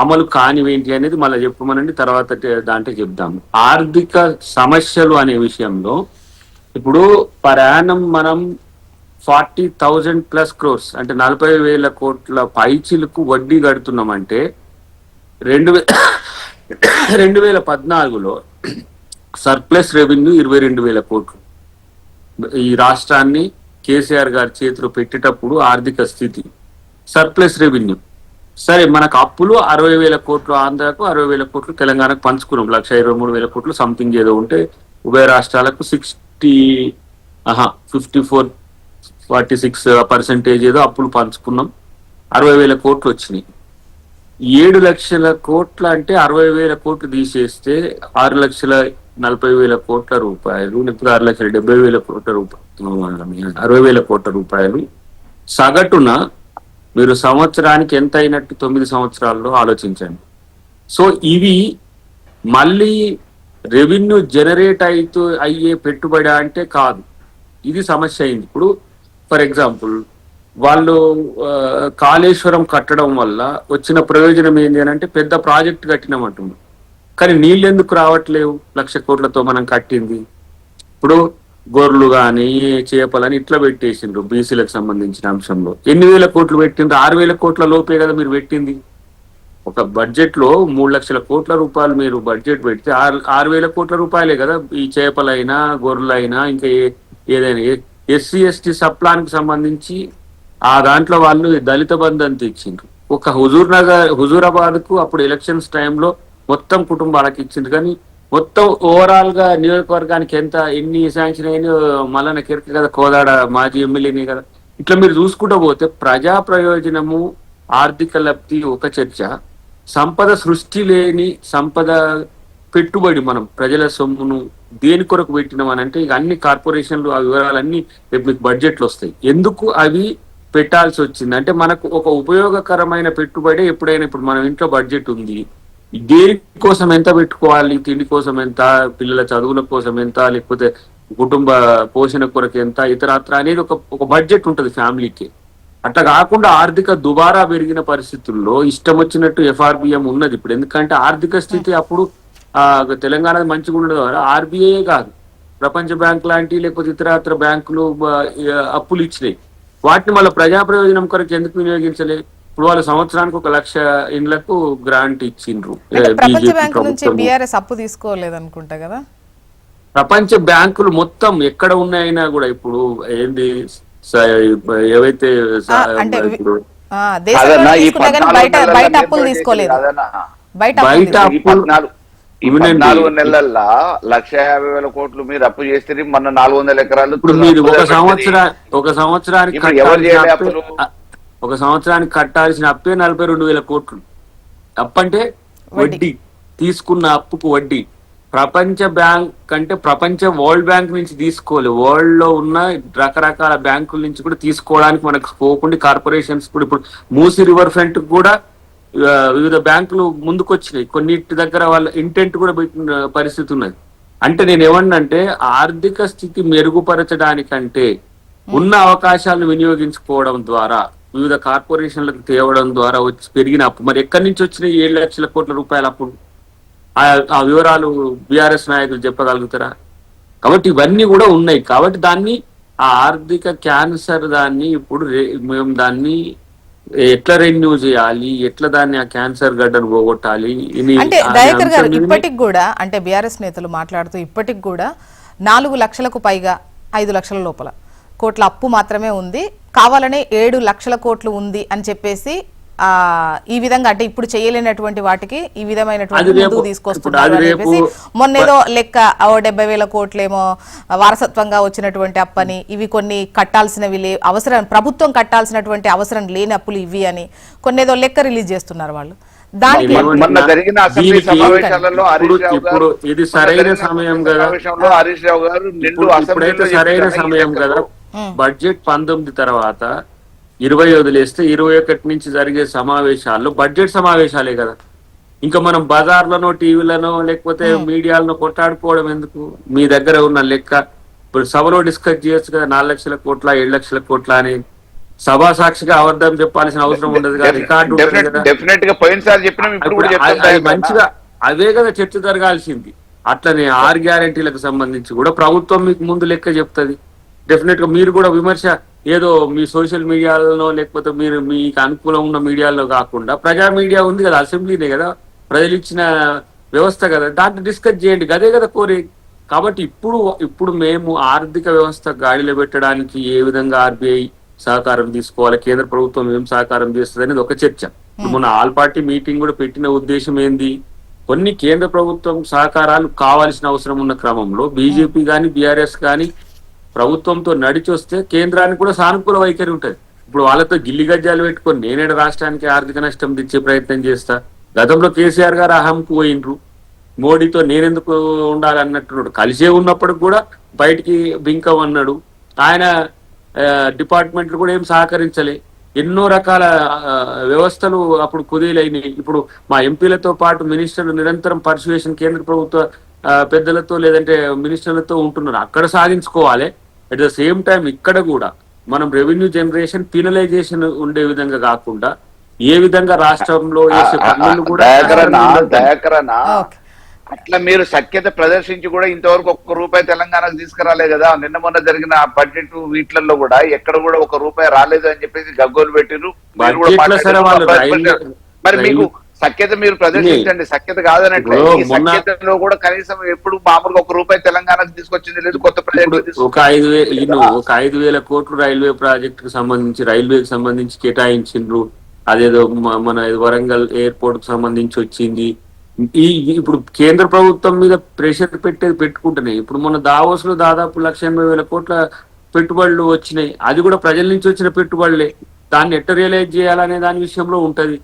అమలు కానివేంటి అనేది మళ్ళీ చెప్పమనండి, తర్వాత దాంట్లో చెప్దాము. ఆర్థిక సమస్యలు అనే విషయంలో ఇప్పుడు ప్రయాణం మనం 40,000+ crores అంటే 40,000 కోట్ల పైచిలకు వడ్డీ కడుతున్నామంటే 2014లో సర్ప్లస్ రెవెన్యూ 22,000 కోట్లు. ఈ రాష్ట్రాన్ని కేసీఆర్ గారి చేతిలో పెట్టేటప్పుడు ఆర్థిక స్థితి సర్ప్లస్ రెవెన్యూ. సరే మనకు అప్పులు 60,000 కోట్లు ఆంధ్రాకు, 60,000 కోట్లు తెలంగాణకు పంచుకున్నాం. 1,23,000 కోట్లు సంథింగ్ ఏదో ఉంటే ఉభయ రాష్ట్రాలకు 46% ఏదో అప్పులు పంచుకున్నాం. 60,000 కోట్లు వచ్చినాయి. 7 లక్షల కోట్ల అంటే 60,000 కోట్లు తీసేస్తే 6,40,000 కోట్ల రూపాయలు, లేకపోతే 6,70,000 కోట్ల రూపాయలు, 60,000 కోట్ల రూపాయలు సగటున మీరు సంవత్సరానికి ఎంత అయినట్టు 9 సంవత్సరాల్లో ఆలోచించండి. సో ఇవి మళ్ళీ రెవెన్యూ జనరేట్ అయ్యే పెట్టుబడి అంటే కాదు, ఇది సమస్య అయింది. ఇప్పుడు ఫర్ ఎగ్జాంపుల్ వాళ్ళు కాళేశ్వరం కట్టడం వల్ల వచ్చిన ప్రయోజనం ఏంటి అని అంటే పెద్ద ప్రాజెక్ట్ కట్టినామంటున్నారు, కానీ నీళ్ళు ఎందుకు రావట్లేవు? 1,00,000 కోట్లతో మనం కట్టింది. ఇప్పుడు గొర్రెలు కానీ చేపలని ఇట్లా పెట్టేసిండ్రు. బీసీలకు సంబంధించిన అంశంలో 8,000 కోట్లు పెట్టిండ్రు, 6,000 కోట్ల లోపే కదా మీరు పెట్టింది. ఒక బడ్జెట్ లో 3 లక్షల కోట్ల రూపాయలు మీరు బడ్జెట్ పెడితే 6,000 కోట్ల రూపాయలే కదా ఈ చేపలైనా గొర్రెలైనా ఇంకా ఏదైనా. SC/ST సప్లాన్కి సంబంధించి ఆ దాంట్లో వాళ్ళు దళిత బంధు అంత ఇచ్చిండ్రు. ఒక హుజూరాబాద్ కు అప్పుడు ఎలక్షన్స్ టైంలో మొత్తం కుటుంబాలకు ఇచ్చిండ్రు, కానీ మొత్తం ఓవరాల్ గా నియోజకవర్గానికి ఎన్ని శాంక్షన్ అయినా మల్లన్న కిరక కదా, కోదాడ మాజీ ఎమ్మెల్యేనే కదా. ఇట్లా మీరు చూసుకుంటూ పోతే ప్రజా ప్రయోజనము, ఆర్థిక లబ్ధి ఒక చర్చ, సంపద సృష్టి లేని సంపద పెట్టుబడి మనం ప్రజల సొమ్మును దేని కొరకు పెట్టినాం అని అంటే ఇక అన్ని కార్పొరేషన్లు ఆ వివరాలన్నీ రేపు మీకు బడ్జెట్లు వస్తాయి. ఎందుకు అవి పెట్టాల్సి వచ్చింది అంటే మనకు ఒక ఉపయోగకరమైన పెట్టుబడి ఎప్పుడైనా. ఇప్పుడు మనం ఇంట్లో బడ్జెట్ ఉంది, దేనికోసం ఎంత పెట్టుకోవాలి, తిండి కోసం ఎంత, పిల్లల చదువుల కోసం ఎంత, లేకపోతే కుటుంబ పోషణ కొరకు ఎంత, ఇతరత్ర అనేది ఒక బడ్జెట్ ఉంటుంది ఫ్యామిలీకి. అట్లా కాకుండా ఆర్థిక దుబారా పెరిగిన పరిస్థితుల్లో ఇష్టం వచ్చినట్టు FRBM ఉన్నది ఇప్పుడు. ఎందుకంటే ఆర్థిక స్థితి అప్పుడు తెలంగాణ మంచిగా ఉండడం ద్వారా RBI కాదు, ప్రపంచ బ్యాంక్ లాంటి లేకపోతే ఇతరత్ర బ్యాంకులు అప్పులు ఇచ్చినాయి. వాటిని మళ్ళీ ప్రజా ప్రయోజనం కొరకు ఎందుకు వినియోగించలే? ఇప్పుడు వాళ్ళు సంవత్సరానికి 1,00,000 ఇండ్లకు గ్రాంట్ ఇచ్చిండ్రు. ప్రపంచ బ్యాంకు నుంచి BRS అప్పు తీసుకోలేదు అనుకుంటా కదా. ప్రపంచ బ్యాంకులు మొత్తం ఎక్కడ ఉన్నాయినా కూడా ఇప్పుడు ఏంది ఏవైతే దేశంలో కాదన్నా, ఈ తీసుకున్నా కానీ 14 బయట నెలల్లో బయట మీరు అప్పులు చేసింది తీసుకోలేదు. కాదన్నా. బయట అప్పులు బయట తీసుకోలేదు. ఈ 14 ఇవినండి. 14 నెలల్లో 1,50,000 కోట్లు మీరు అప్పు చేస్తే మొన్న 400 ఎకరాలు ఇప్పుడు మీరు ఒక పెడితే సంవత్సరానికి ఇప్పుడు ఎవరు కట్టాల్సిన చేయలే అప్పే అప్పులు? ఒక సంవత్సరానికి కట్టాల్సిన అప్పే 42,000 కోట్లు. అప్పంటే వడ్డీ, తీసుకున్న అప్పుకు వడ్డీ. ప్రపంచ బ్యాంక్ అంటే వరల్డ్ బ్యాంక్ నుంచి తీసుకోవాలి, వరల్డ్ లో ఉన్న రకరకాల బ్యాంకుల నుంచి కూడా తీసుకోవడానికి మనకు స్కోప్ ఉండి కార్పొరేషన్స్ కూడా ఇప్పుడు మూసి రివర్ ఫ్రంట్ కూడా వివిధ బ్యాంకులు ముందుకు వచ్చినాయి. కొన్నిటి దగ్గర వాళ్ళ ఇంటెంట్ కూడా పెట్టిన పరిస్థితి ఉన్నది. అంటే నేను ఏమన్నంటే ఆర్థిక స్థితి మెరుగుపరచడానికంటే ఉన్న అవకాశాలను వినియోగించుకోవడం ద్వారా వివిధ కార్పొరేషన్లకు తేవడం ద్వారా వచ్చి పెరిగిన అప్పు మరి ఎక్కడి నుంచి వచ్చినాయి 7 లక్షల కోట్ల రూపాయల అప్పుడు? ఆ వివరాలు బీఆర్ఎస్ నాయకులు చెప్పగలుగుతారా? కాబట్టి ఇవన్నీ కూడా ఉన్నాయి. కాబట్టి దాన్ని ఆ ఆర్థిక క్యాన్సర్ దాన్ని ఇప్పుడు మేము దాన్ని ఎట్లా రెన్యూ చేయాలి, ఎట్లా దాన్ని ఆ క్యాన్సర్ గడ్డను పోగొట్టాలి. అంటే దయాకర్ గారు ఇప్పటికి కూడా అంటే బీఆర్ఎస్ నేతలు మాట్లాడుతూ ఇప్పటికి కూడా 4 లక్షలకు పైగా 5 లక్షల లోపల కోట్ల అప్పు మాత్రమే ఉంది, కావాలనే 7 లక్షల కోట్లు ఉంది అని చెప్పేసి ఈ విధంగా అంటే ఇప్పుడు చేయలేనటువంటి వాటికి ఈ విధమైనటువంటి ముందుకు తీసుకొస్తున్నారు అని చెప్పేసి మొన్నేదో లెక్క 70,000 కోట్లేమో వారసత్వంగా వచ్చినటువంటి అప్పని, ఇవి కొన్ని కట్టాల్సినవి అవసరం ప్రభుత్వం కట్టాల్సినటువంటి అవసరం లేని అప్పులు ఇవి అని కొన్నేదో లెక్క రిలీజ్ చేస్తున్నారు వాళ్ళు. దానికి మొన్న జరిగిన అసెంబ్లీ సమావేశాలలో ఇప్పుడు ఇది సరైన సమయం కదా, హరీష్ రావు గారు ఇప్పుడైతే సరైన సమయం కదా. బడ్జెట్ 19 తర్వాత 20 వదిలేస్తే 21 నుంచి జరిగే సమావేశాల్లో బడ్జెట్ సమావేశాలే కదా. ఇంకా మనం బజార్లనో టీవీలనో లేకపోతే మీడియాలను కొట్టాడుకోవడం ఎందుకు? మీ దగ్గర ఉన్న లెక్క ఇప్పుడు సభలో డిస్కస్ చేయొచ్చు కదా. 4 లక్షల కోట్ల 7 లక్షల కోట్ల అని సభా సాక్షిగా అబద్ధం చెప్పాల్సిన అవసరం ఉండదు కదా. రికార్డు మంచిగా అవే కదా చర్చ జరగాల్సింది. అట్లనే 6 గ్యారెంటీలకు సంబంధించి కూడా ప్రభుత్వం మీకు ముందు లెక్క చెప్తుంది. డెఫినెట్ గా మీరు కూడా విమర్శ ఏదో మీ సోషల్ మీడియాలో లేకపోతే మీరు మీకు అనుకూలం ఉన్న మీడియాలో కాకుండా ప్రజా మీడియా ఉంది కదా, అసెంబ్లీనే కదా, ప్రజలు ఇచ్చిన వ్యవస్థ కదా, దాంట్లో డిస్కస్ చేయండి. అదే కదా కోరి. కాబట్టి ఇప్పుడు మేము ఆర్థిక వ్యవస్థ గాడిలో పెట్టడానికి ఏ విధంగా ఆర్బీఐ సహకారం తీసుకోవాలి, కేంద్ర ప్రభుత్వం ఏం సహకారం చేస్తుంది అనేది ఒక చర్చ. మొన్న ఆల్ పార్టీ మీటింగ్ కూడా పెట్టిన ఉద్దేశం ఏంది? కొన్ని కేంద్ర ప్రభుత్వం సహకారాలు కావాల్సిన అవసరం ఉన్న క్రమంలో బీజేపీ కానీ బీఆర్ఎస్ కానీ ప్రభుత్వంతో నడిచి వస్తే కేంద్రానికి కూడా సానుకూల వైఖరి ఉంటుంది. ఇప్పుడు వాళ్ళతో గిల్లి గజ్జాలు పెట్టుకొని నేనేడు రాష్ట్రానికి ఆర్థిక నష్టం తెచ్చే ప్రయత్నం చేస్తా. గతంలో కేసీఆర్ గారు అహంకు పోయినరు, మోడీతో నేనెందుకు ఉండాలన్నట్టు కలిసే ఉన్నప్పుడు కూడా బయటికి బింకం అన్నాడు. ఆయన డిపార్ట్మెంట్లు కూడా ఏం సహకరించలే. ఎన్నో రకాల వ్యవస్థలు అప్పుడు కుదేలైనవి. ఇప్పుడు మా ఎంపీలతో పాటు మినిస్టర్లు నిరంతరం పర్సువేషన్ కేంద్ర ప్రభుత్వ పెద్దలతో లేదంటే మినిస్టర్లతో ఉంటున్నారు. అక్కడ సాధించుకోవాలి. అట్ ద సేమ్ టైం ఇక్కడ కూడా మనం రెవెన్యూ జనరేషన్ పీనలైజేషన్ ఉండే విధంగా కాకుండా ఏ విధంగా రాష్ట్రంలో వేసే పనులు కూడా అట్లా మీరు సఖ్యత ప్రదర్శించి కూడా ఇంతవరకు ₹1 తెలంగాణకు తీసుకురాలే కదా. నిన్న మొన్న జరిగిన బడ్జెట్ వీటిలలో కూడా ఎక్కడ కూడా ₹1 రాలేదు అని చెప్పేసి గగ్గోలు పెట్టిరు. మరి మీకు సఖ్యత మీరు ప్రదర్శించండి, సఖ్యత కాదనట్లే. ఈ సఖ్యతలో కూడా కనీసం ఎప్పుడు మామూలుగా ₹1 తెలంగాణకు తీసుకొచ్చింది లేదు. కొత్త ప్రాజెక్టు ఒక 5,000 కోట్లు రైల్వే ప్రాజెక్టుకు సంబంధించి రైల్వేకి సంబంధించి కేటాయించిండ్రు. అదేదో మన వరంగల్ ఎయిర్పోర్ట్ కు సంబంధించి వచ్చింది. ఇప్పుడు కేంద్ర ప్రభుత్వం మీద ప్రెషర్ పెట్టుకుంటున్నాయి. ఇప్పుడు మన దావోస్ లో దాదాపు 1,80,000 కోట్ల పెట్టుబడులు వచ్చినాయి. అది కూడా ప్రజల నుంచి వచ్చిన పెట్టుబడులే. దాన్ని ఎట్ట రియలైజ్ చేయాలనే దాని విషయంలో ఉంటది.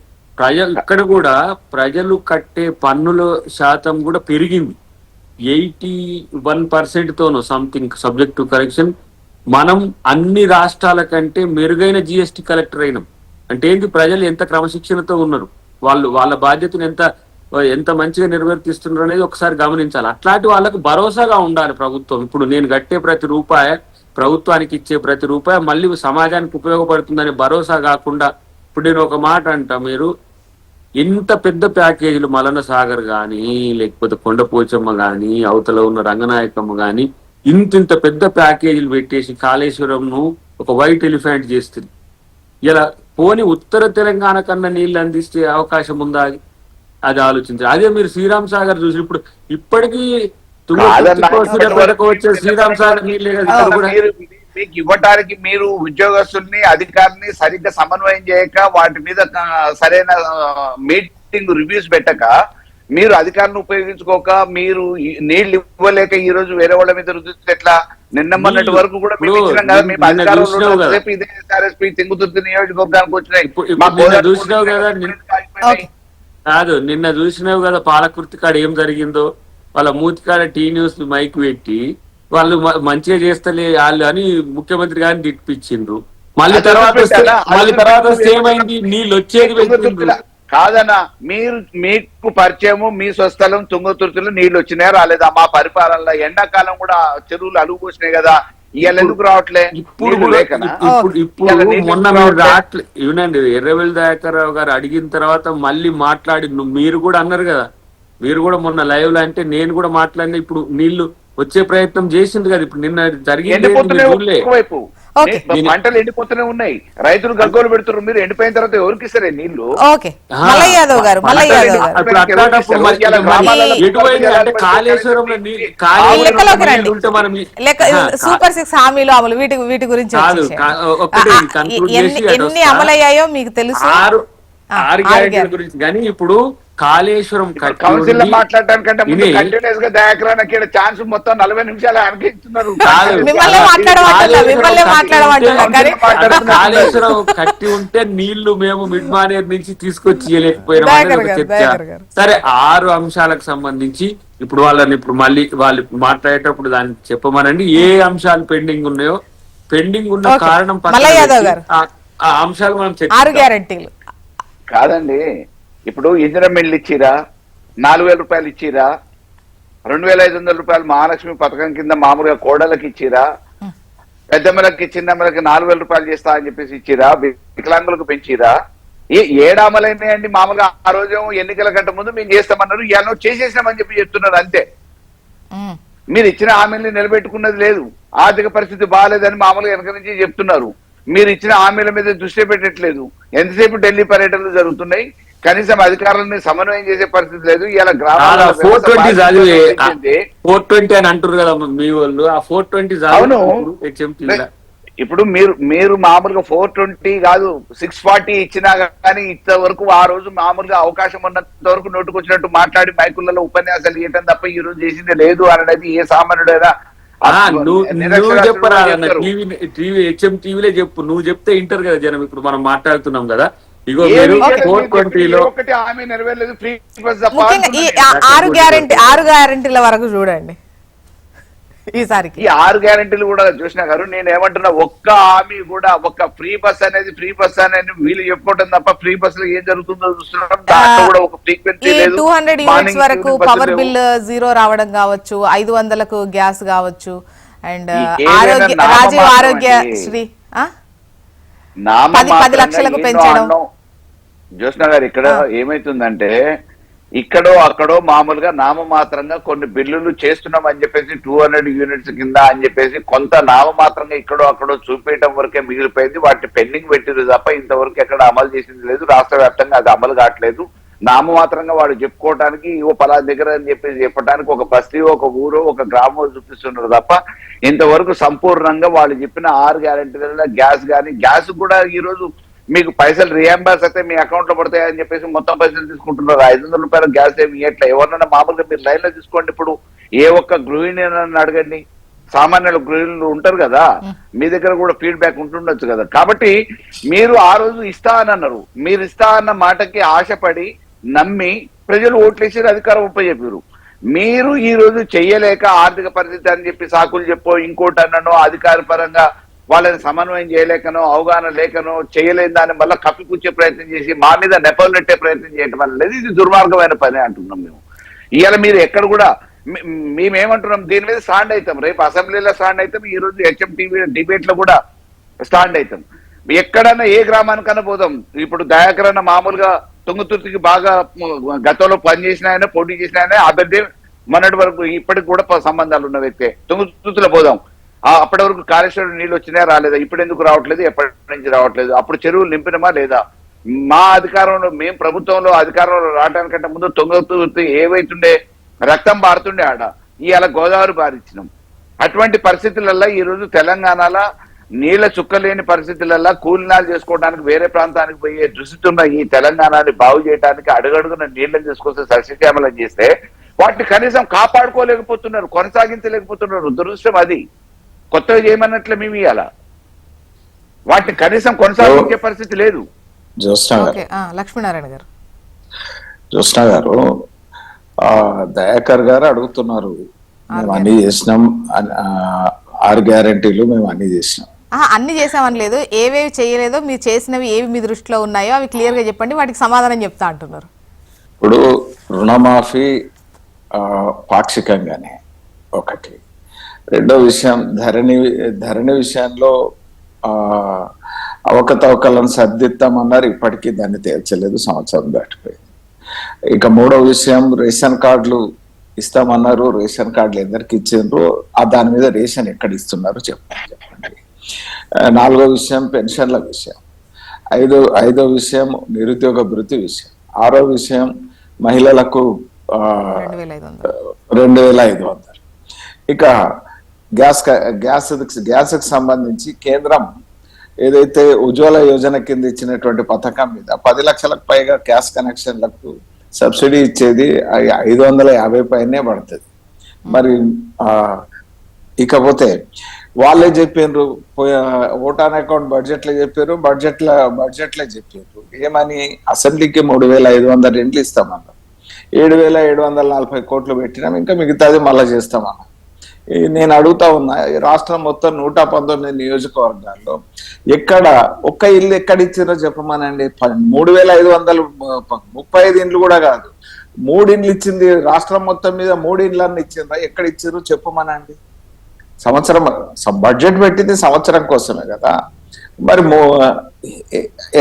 ఇక్కడ కూడా ప్రజలు కట్టే పన్నుల శాతం కూడా పెరిగింది. 81% తోనో సంథింగ్ సబ్జెక్ట్ టు కరెక్షన్. మనం అన్ని రాష్ట్రాల కంటే మెరుగైన జిఎస్టీ కలెక్టర్ అయినాం. అంటే ఏంటి? ప్రజలు ఎంత క్రమశిక్షణతో ఉన్నారు, వాళ్ళ బాధ్యతను ఎంత మంచిగా నిర్వర్తిస్తున్నారు అనేది ఒకసారి గమనించాలి. అట్లాంటి వాళ్ళకు భరోసాగా ఉండాలి ప్రభుత్వం. ఇప్పుడు నేను కట్టే ప్రతి రూపాయి, ప్రభుత్వానికి ఇచ్చే ప్రతి రూపాయి మళ్ళీ సమాజానికి ఉపయోగపడుతుందనే భరోసా కాకుండా, ఇప్పుడు నేను ఒక మాట అంటా, మీరు ఇంత పెద్ద ప్యాకేజీలు మలన సాగర్ కానీ లేకపోతే కొండపోచమ్మ కానీ అవతల ఉన్న రంగనాయకమ్మ కానీ ఇంత పెద్ద ప్యాకేజీలు పెట్టేసి కాళేశ్వరంను ఒక వైట్ ఎలిఫెంట్ చేస్తుంది. ఇలా పోని ఉత్తర తెలంగాణ కన్నా నీళ్లు అందిస్తే అవకాశం ఉందా? అది ఆలోచించారు. అదే మీరు శ్రీరామ్ సాగర్ చూసి ఇప్పుడు ఇప్పటికీ వచ్చే శ్రీరామ్ సాగర్ నీళ్ళే కదా. మీకు ఇవ్వటానికి మీరు ఉద్యోగస్తుల్ని అధికారుల్ని సరిగ్గా సమన్వయం చేయక వాటి మీద సరైన మీటింగ్ రివ్యూస్ పెట్టక మీరు అధికారులను ఉపయోగించుకోక మీరు నీళ్లు ఇవ్వలేక ఈ రోజు వేరే వాళ్ళ మీద రుద్దుతుంది ఎట్లా? నిన్నమ్మన్నటి వరకు కూడా మేము ఇచ్చినాం కదా, మేము అధికారంలో ఉన్నంతసేపు ఇదే SRSP తింగుతుర్తి నియోజకవర్గానికి వచ్చినాయి. కాదు, నిన్న చూసినావు కదా పాలకుర్తి కాడ ఏం జరిగిందో. వాళ్ళ మూతికాడ టీ న్యూస్ మైక్ పెట్టి వాళ్ళు మంచిగా చేస్తలే వాళ్ళు అని ముఖ్యమంత్రి గారిని తిట్టిపించిండ్రు. మళ్ళీ తర్వాత ఏమైంది? నీళ్ళు వచ్చేది పెట్టిండ్రు. కాదన్నా, మీకు పరిచయము మీ స్వస్థలం తుంగతుర్తిలో నీళ్లు వచ్చినాయా రాలేదా? మా పరిపాలనలో ఎండాకాలం కూడా చెరువులు అలుగు పోసినాయి కదా, ఇవాళ ఎందుకు రావట్లే? ఇప్పుడు మొన్న మీరు రావట్లే. ఇవనండి, ఎర్రవెల్లి దయాకర్ రావు గారు అడిగిన తర్వాత మళ్ళీ మాట్లాడి మీరు కూడా అన్నారు కదా, మీరు కూడా మొన్న లైవ్ లో అంటే నేను కూడా మాట్లాడిన. ఇప్పుడు నీళ్లు వచ్చే ప్రయత్నం చేసింది కదా. ఇప్పుడు నిన్న జరిగింది పంటలు ఎండిపోతూనే ఉన్నాయి, రైతులు గగ్గోలు పెడుతున్నారు. మీరు ఎండిపోయిన తర్వాత ఎవరికి ఇస్తారే నీళ్లు? సూపర్ 6 హామీలు అమలు వీటి గురించి ఎన్ని అమలయ్యాయో మీకు తెలుసు. 6 గ్యారెంటీల గురించి. కానీ ఇప్పుడు కాళేశ్వరం కౌన్సిల్ లో మాట్లాడడానికంటే కంటిన్యూస్ గా దయాకరానికి ఛాన్స్ మొత్తం 40 నిమిషాలు అనిపిస్తున్నారు. కాళేశ్వరం కట్టి ఉంటే నీళ్లు మేము మిడ్ మానేర్ నుంచి తీసుకొచ్చి ఇవ్వలేకపోయినా. సరే, 6 అంశాలకు సంబంధించి ఇప్పుడు వాళ్ళని మళ్ళీ వాళ్ళు మాట్లాడేటప్పుడు దాన్ని చెప్పమనండి. ఏ అంశాలు పెండింగ్ ఉన్నాయో, పెండింగ్ ఉన్న కారణం ఆ అంశాలు మనం 6 గ్యారెంటీలు కాదండి. ఇప్పుడు ఇందిరమ్మ ఇళ్ళు ఇచ్చిరా, 4,000 రూపాయలు ఇచ్చిరా, 2,500 రూపాయలు మహాలక్ష్మి పథకం కింద మామూలుగా కోడలకు ఇచ్చిరా, పెద్దమ్మలకి చిన్నమ్మలకి 4,000 రూపాయలు చేస్తా అని చెప్పేసి ఇచ్చిరా, వికలాంగులకు పెంచిరా. ఏడామలైనాయండి? మామూలుగా ఆ రోజు ఎన్నికల కంటే ముందు మేము చేస్తామన్నారు, ఇవన్నీ చేసేసినామని చెప్పి చెప్తున్నారు అంతే. మీరు ఇచ్చిన హామీల్ని నిలబెట్టుకున్నది లేదు. ఆర్థిక పరిస్థితి బాగాలేదని మామూలుగా వెనక నుంచి చెప్తున్నారు. మీరు ఇచ్చిన హామీల మీద దృష్టి పెట్టట్లేదు. ఎంతసేపు ఢిల్లీ పర్యటనలు జరుగుతున్నాయి, కనీసం అధికారులని సమన్వయం చేసే పరిస్థితి లేదు. ఇలా గ్రామాల 420 అని అంటారు కదా మీ వాళ్ళు. ఆ 420 ఇప్పుడు మీరు మామూలుగా 420 కాదు 640 ఇచ్చినా కానీ ఇంతవరకు ఆ రోజు మామూలుగా అవకాశం ఉన్నంత వరకు నోటుకు వచ్చినట్టు మాట్లాడి మైకులలో ఉపన్యాసాలు ఇవ్వటం తప్ప ఈ రోజు చేసింది లేదు అనేది ఏ సామాన్యుడైనా. నువ్వు చెప్పరా HM టీవీలే చెప్పు. నువ్వు చెప్తే ఇంటర్ కదా జనం. ఇప్పుడు మనం మాట్లాడుతున్నాం కదా, ఇగో మీరు 420లో ఒకటి హామీ నెరవేరలేదు. ఫ్రీ బస్ 6 గ్యారెంటీల వరకు చూడండి ఈసారికి. ఈ 6 గ్యారెంటీలు కూడా చూసినా గారు, నేను ఏమంటున్నా, ఒక్క హామీ కూడా ఒక్క ఫ్రీ బస్ అనేది వీళ్ళు చెప్పుకోవటం తప్ప ఫ్రీ బస్ లో ఏం జరుగుతుందో చూస్తున్నాం. దాంట్లో కూడా ఒక ఫ్రీక్వెన్సీ లేదు. 200 యూనిట్స్ వరకు పవర్ బిల్ 0 రావడం కావచ్చు, 500లకు గ్యాస్ కావచ్చు, అండ్ రాజీవ్ ఆరోగ్యశ్రీ 10 లక్షలకు పెంచడం. జ్యోత్స్న గారు, ఇక్కడ ఏమైతుందంటే ఇక్కడో అక్కడో మామూలుగా నామమాత్రంగా కొన్ని బిల్లులు చేస్తున్నాం అని చెప్పేసి 200 యూనిట్స్ కింద అని చెప్పేసి కొంత నామమాత్రంగా ఇక్కడో అక్కడో చూపేయటం వరకే మిగిలిపోయింది. వాటిని పెండింగ్ పెట్టింది తప్ప ఇంతవరకు ఎక్కడ అమలు చేసింది లేదు. రాష్ట్ర వ్యాప్తంగా అది అమలు కావట్లేదు. నామమాత్రంగా వాడు చెప్పుకోవడానికి పలా దగ్గర అని చెప్పేసి చెప్పడానికి ఒక బస్తీ, ఒక ఊరు, ఒక గ్రామం చూపిస్తున్నారు తప్ప ఇంతవరకు సంపూర్ణంగా వాళ్ళు చెప్పిన 6 గ్యారెంటీలలో గ్యాస్ కూడా ఈ రోజు మీకు పైసలు రియంబర్స్ అయితే మీ అకౌంట్ లో పడతాయని చెప్పేసి మొత్తం పైసలు తీసుకుంటున్నారు. 500 రూపాయల గ్యాస్ ఏమి ఇట్లా ఎవరన్నా మామూలుగా మీరు లైన్ లో తీసుకోండి. ఇప్పుడు ఏ ఒక్క గృహిణి అడగండి, సామాన్యుల గృహిణులు ఉంటారు కదా, మీ దగ్గర కూడా ఫీడ్బ్యాక్ ఉంటుండొచ్చు కదా. కాబట్టి మీరు ఆ రోజు ఇస్తా అని అన్నారు. మీరు ఇస్తా అన్న మాటకి ఆశపడి నమ్మి ప్రజలు ఓట్లేసి అధికారం ఉపయోగించారు. మీరు ఈ రోజు చెయ్యలేక ఆర్థిక పరిస్థితి అని చెప్పి సాకులు చెప్పో ఇంకోటి అన్ననో అధికార పరంగా వాళ్ళని సమన్వయం చేయలేకనో అవగాహన లేకనో చేయలేని దాన్ని మళ్ళీ కప్పిపుచ్చే ప్రయత్నం చేసి మా మీద నెపలు నెట్టే ప్రయత్నం చేయడం వల్ల లేదు. ఇది దుర్మార్గమైన పని అంటున్నాం మేము. ఇవాళ మీరు ఎక్కడ కూడా మేమేమంటున్నాం, దీని మీద స్టాండ్ అవుతాం. రేపు అసెంబ్లీలో స్టాండ్ అవుతాం, ఈ రోజు HM టీవీ డిబేట్ లో కూడా స్టాండ్ అవుతాం. ఎక్కడన్నా ఏ గ్రామానికన్నా పోదాం. ఇప్పుడు దయాకరన్న మామూలుగా తుంగతుర్తికి బాగా గతంలో పనిచేసిన ఆయన, పోటీ చేసిన ఆయన, అభ్యర్థి మొన్నటి వరకు ఇప్పటికి కూడా సంబంధాలు ఉన్న వ్యక్తే. తుంగతుర్తిలో పోదాం. అప్పటి వరకు కాళేశ్వరం నీళ్ళు వచ్చినా రాలేదా? ఇప్పుడు ఎందుకు రావట్లేదు? ఎప్పటి నుంచి రావట్లేదు? అప్పుడు చెరువులు నింపినమా లేదా? మా అధికారంలో మేము ప్రభుత్వంలో అధికారంలో రావడానికంటే ముందు తుంగతుర్తి ఏవైతుండే రక్తం బారుతుండే ఆడ. ఇవాళ గోదావరి బారిచ్చినాం. అటువంటి పరిస్థితులలో ఈ రోజు తెలంగాణలో నీళ్ల చుక్కలేని పరిస్థితులలో కూలినాలు చేసుకోవడానికి వేరే ప్రాంతానికి పోయే దుస్థితి ఉన్న ఈ తెలంగాణని బాగు చేయడానికి అడుగడుగున నీళ్లను తీసుకొస్తే సస్యశ్యామలం చేస్తే వాటిని కనీసం కాపాడుకోలేకపోతున్నారు, కొనసాగించలేకపోతున్నారు. దురదృష్టం అది. కొత్తగా చేయమన్నట్లే మేము ఇవ్వాల వాటిని కనీసం కొనసాగించే పరిస్థితి లేదు. లక్ష్మీనారాయణ గారు జ్యోత్స్న గారు దయాకర్ గారు అడుగుతున్నారు, మేము అన్ని చేసినాం, 6 గ్యారెంటీలు మేము అన్ని చేసినాం. అన్ని చేసామని లేదు, ఏవేవి చేయలేదో మీరు చేసినవి ఏవి మీ దృష్టిలో ఉన్నాయో అవి క్లియర్ గా చెప్పండి, వాటికి సమాధానం చెప్తా అంటున్నారు. ఇప్పుడు రుణమాఫీ పాక్షికంగానే ఒకటి. రెండో విషయం ధరణి విషయంలో అవకతవకలను సర్దిద్దామన్నారు, ఇప్పటికీ దాన్ని తేల్చలేదు, సంవత్సరం దాటిపోయింది. ఇక మూడో విషయం రేషన్ కార్డులు ఇస్తామన్నారు, రేషన్ కార్డులు ఎందరికి ఇచ్చిండ్రు, దాని మీద రేషన్ ఎక్కడ ఇస్తున్నారు చెప్పండి. నాలుగో విషయం పెన్షన్ల విషయం. ఐదో విషయం నిరుద్యోగ భృతి విషయం. ఆరో విషయం మహిళలకు 2500. ఇక గ్యాస్కి సంబంధించి కేంద్రం ఏదైతే ఉజ్వల యోజన కింద ఇచ్చినటువంటి పథకం మీద 10 లక్షలకు పైగా గ్యాస్ కనెక్షన్లకు సబ్సిడీ ఇచ్చేది 550 పైనే పడుతుంది. మరి ఇకపోతే వాళ్ళే చెప్పారు, ఓటాన్ అకౌంట్ బడ్జెట్లో చెప్పారు, బడ్జెట్లో చెప్పారు ఏమని, అసెంబ్లీకి 3500 ఇండ్లు ఇస్తామన్నారు, 7740 కోట్లు పెట్టినాం, ఇంకా మిగతాది మళ్ళా చేస్తామన్నారు. నేను అడుగుతా ఉన్నా, రాష్ట్రం మొత్తం 119 నియోజకవర్గాల్లో ఎక్కడ ఒక్క ఇల్లు ఎక్కడ ఇచ్చారో చెప్పమనండి. 3535 ఇండ్లు కూడా కాదు, 3 ఇండ్లు ఇచ్చింది రాష్ట్రం మొత్తం మీద. 3 ఇండ్లన్నీ ఇచ్చిండ్రా, ఎక్కడ ఇచ్చారు చెప్పమనండి. సంవత్సరం బడ్జెట్ పెట్టింది సంవత్సరం కోసమే కదా. మరి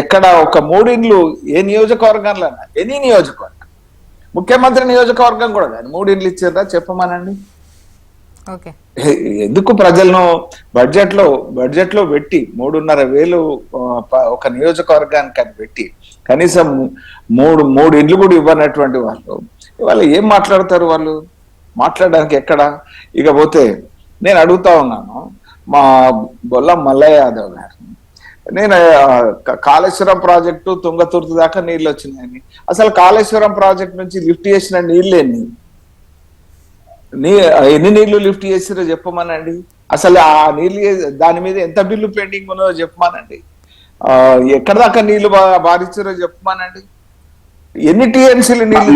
ఎక్కడ ఒక 3 ఇండ్లు ఏ నియోజకవర్గంలో, ఎనీ నియోజకవర్గం, ముఖ్యమంత్రి నియోజకవర్గం కూడా కానీ 3 ఇండ్లు ఇచ్చారా చెప్పమనండి. ఎందుకు ప్రజలను బడ్జెట్ లో పెట్టి 3,500 ఒక నియోజకవర్గానికి అని పెట్టి కనీసం మూడు ఇండ్లు కూడా ఇవ్వనటువంటి వాళ్ళు ఇవాళ ఏం మాట్లాడతారు? వాళ్ళు మాట్లాడడానికి ఎక్కడ? ఇకపోతే నేను అడుగుతా ఉన్నాను మా బొల్ల మల్లయ్య యాదవ్ గారిని, నేను కాళేశ్వరం ప్రాజెక్టు తుంగతుర్తి దాకా నీళ్ళు వచ్చినాయని, అసలు కాళేశ్వరం ప్రాజెక్ట్ నుంచి లిఫ్ట్ చేసిన నీళ్ళు ఎన్ని నీళ్లు లిఫ్ట్ చేసిరో చెప్పమనండి. అసలు ఆ నీళ్ళు దాని మీద ఎంత బిల్లు పెండింగ్ ఉన్నదో చెప్పమనండి. ఎక్కడ దాకా నీళ్లు బారిచ్చారో చెప్పమనండి. ఎన్ని టీఎంసీలు నీళ్లు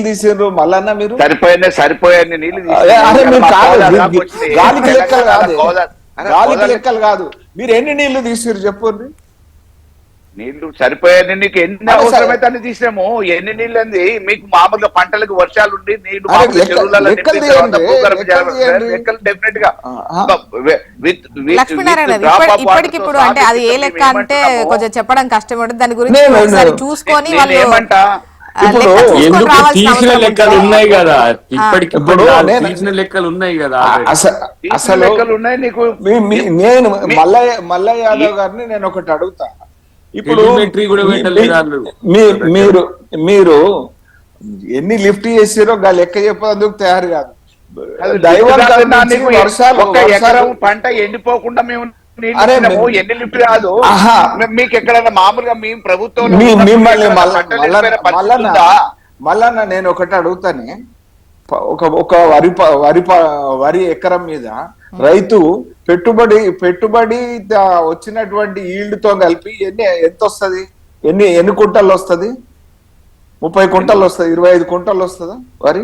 తీసారు? మళ్ళన్నా మీరు సరిపోయాన్ని నీళ్లు గాలికి లెక్కలు కాదు, మీరు ఎన్ని నీళ్లు తీసారు చెప్పండి. నీళ్లు సరిపోయాన్ని నీకు ఎన్ని అవసరమైతే అన్ని తీసినాము. ఎన్ని నీళ్ళు అంది మీకు మామూలుగా పంటలకు వర్షాలు ఉండి నీళ్లు డెఫినెట్ గా ఇప్పటికిప్పుడు అంటే అది ఏ లెక్క అంటే కొంచెం చెప్పడం కష్టపడుతుంది. దాని గురించి చూసుకొని ఏమంటా తీసిన లెక్కలు ఉన్నాయి కదా, ఇప్పటికిప్పుడు తీసిన లెక్కలు ఉన్నాయి కదా, అసలు లెక్కలు ఉన్నాయి నీకు. నేను మల్లయ్య యాదవ్ గారిని నేను ఒకటి అడుగుతా, ఇప్పుడు మీరు ఎన్ని లిఫ్ట్ చేసారో గా లెక్క చెప్పేందుకు తయారు కాదు. ఎకరం పంట ఎండిపోకుండా మేము ఎన్ని లిఫ్ట్ కాదు మీకు ఎక్కడైనా మామూలుగా మేము ప్రభుత్వం మళ్ళా నేను ఒకటి అడుగుతానే, ఒక వరి ఎకరం మీద రైతు పెట్టుబడి వచ్చినటువంటి ఈల్డ్తో కలిపి ఎంత వస్తుంది? ఎన్ని కుంటలు వస్తుంది? 30 కుంటలు వస్తుంది, 25 కుంటలు వస్తుందా వరి?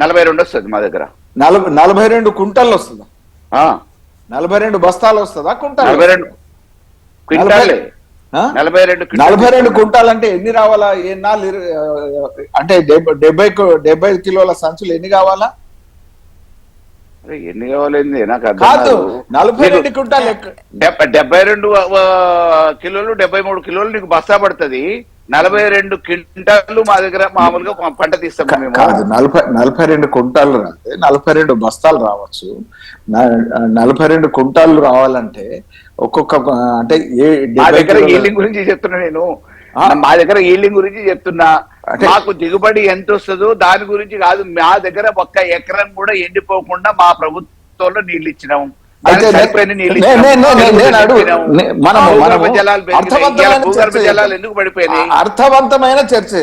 42 వస్తుంది మా దగ్గర. 42 కుంటలు వస్తుందా? 42 బస్తాలు వస్తుందా? కుంటలు 42 కుంటాలు అంటే ఎన్ని రావాలా? అంటే 70 కిలోల సంచులు ఎన్ని కావాలా? ఎన్ని కావాలండి నాకు కాదు, 42 కుంటాలు 72 కిలోలు 73 కిలోలు నీకు బస్తా పడుతుంది. 42 క్వింటాలు మా దగ్గర మామూలుగా పంట తీస్తాం మేము. కాదు, 42 కుంటాలు రాస్తే 42 బస్తాలు రావచ్చు. 42 కుంటాలు రావాలంటే ఒక్కొక్క అంటే మా దగ్గర ఈల్డింగ్ గురించి చెప్తున్నా నేను. మా దగ్గర ఈల్డింగ్ గురించి చెప్తున్నా. అంటే మాకు దిగుబడి ఎంత వస్తుందో దాని గురించి కాదు, మా దగ్గర ఒక్క ఎకరం కూడా ఎండిపోకుండా మా ప్రభుత్వంలో నీళ్లు ఇచ్చినాం. అయితే సరిపోయిన నీళ్లు భూగర్భ జలాలు పెరిగినాయి. భూగర్భ జలాలు ఎందుకు పడిపోయినాయి? అర్థవంతమైన చర్చ.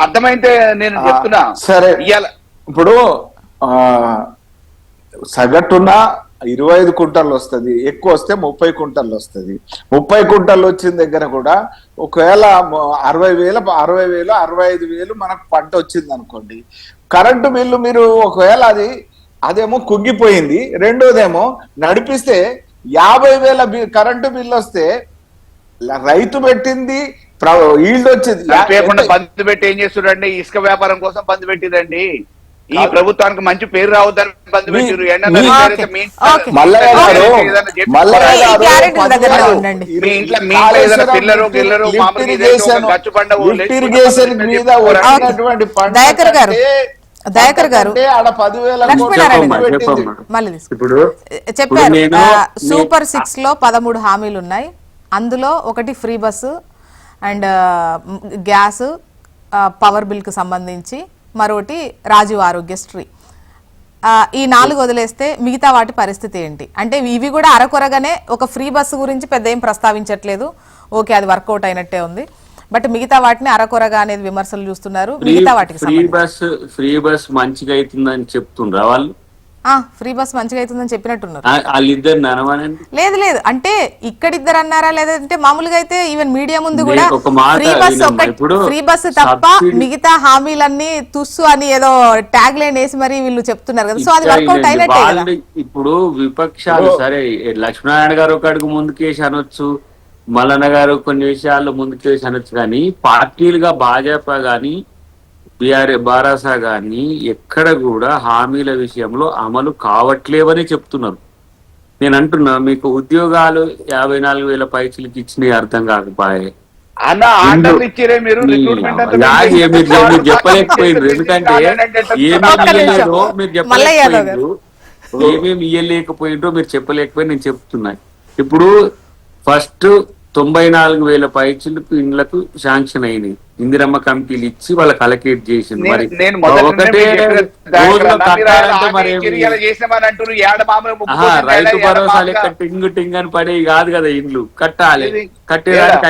అర్థమైతే నేను చెప్తున్నా. సరే, ఇప్పుడు సగటున 25 కుంటలు వస్తుంది, ఎక్కువ వస్తే 30 కుంటలు వస్తుంది. 30 కుంటలు వచ్చిన దగ్గర కూడా ఒకవేళ 60,000 65,000 మనకు పంట వచ్చింది అనుకోండి, కరెంటు బిల్లు మీరు ఒకవేళ అదేమో కుంగిపోయింది, రెండోదేమో నడిపిస్తే 50,000 కరెంటు బిల్లు వస్తే రైతు పెట్టింది ఈల్డ్ వచ్చింది. బంద్ పెట్టి ఏం చేస్తున్నారండి? ఇసుక వ్యాపారం కోసం బంద్ పెట్టిందండి. ఈ ప్రభుత్వానికి మంచి పేరు రావద్దని బంద్ పెట్టారు. దయాకర్ గారు చెప్పారు సూపర్ 6 లో 13 హామీలు ఉన్నాయి. అందులో ఒకటి free bus and gas, power bill కు సంబంధించి, మరోటి రాజీవ్ ఆరోగ్యశ్రీ. ఈ 4 వదిలేస్తే మిగతా వాటి పరిస్థితి ఏంటి? అంటే ఇవి కూడా అరకొరగానే, ఒక ఫ్రీ బస్సు గురించి పెద్ద ఏం ప్రస్తావించట్లేదు, ఓకే అది వర్కౌట్ అయినట్టే ఉంది, బట్ మిగతా వాటిని అరకొరగా అనేది విమర్శలు చూస్తున్నారు. మిగతా వాటికి ఫ్రీ బస్ మంచిగా అవుతుందని చెప్తుండ్రా వాళ్ళు? ఫ్రీ బస్ మంచిగా అవుతుందని చెప్పినట్టున్నారు. వాళ్ళిద్దరు లేదు లేదు అంటే ఇక్కడిద్దరు అన్నారా, లేదంటే మామూలుగా అయితే ఈవెన్ మీడియా ముందు కూడా ఫ్రీ బస్ తప్ప మిగతా హామీలన్నీ తుస్సు అని ఏదో ట్యాగ్ లైన్ వేసి మరి వీళ్ళు చెప్తున్నారు కదా, సో అది వర్కౌట్ అయినట్టే కదా. ఇప్పుడు విపక్షాలు సరే, లక్ష్మీనారాయణ గారు ఒక అడుగు ముందుకేసి అనొచ్చు, మల్లన్న గారు కొన్ని విషయాల్లో ముందుకేసి అనొచ్చు, కానీ పార్టీలుగా భాజపా గాని బారాసా గాని ఎక్కడ కూడా హామీల విషయంలో అమలు కావట్లేవని చెప్తున్నారు. నేను అంటున్నా, మీకు ఉద్యోగాలు 54,000 పైసలకి ఇచ్చినాయి అర్థం కాకపోయే మీరు చెప్పలేకపోయిండ్రు, ఎందుకంటే ఏమేమి ఇయ్యలేకపోయిండ్రో మీరు చెప్పలేకపోయి నేను చెప్తున్నా. ఇప్పుడు ఫస్ట్ 94,000 పైచిలకు ఇండ్లకు శాంక్షన్ అయినాయి, ఇందిరమ్మ కమిటీలు ఇచ్చి వాళ్ళకి అలకేట్ చేసింది. మరి ఒకటే రైతు భరోసా లెక్క టింగ్ టింగ్ అని పడే కాదు కదా, ఇండ్లు కట్టాలి, కట్టేదానికి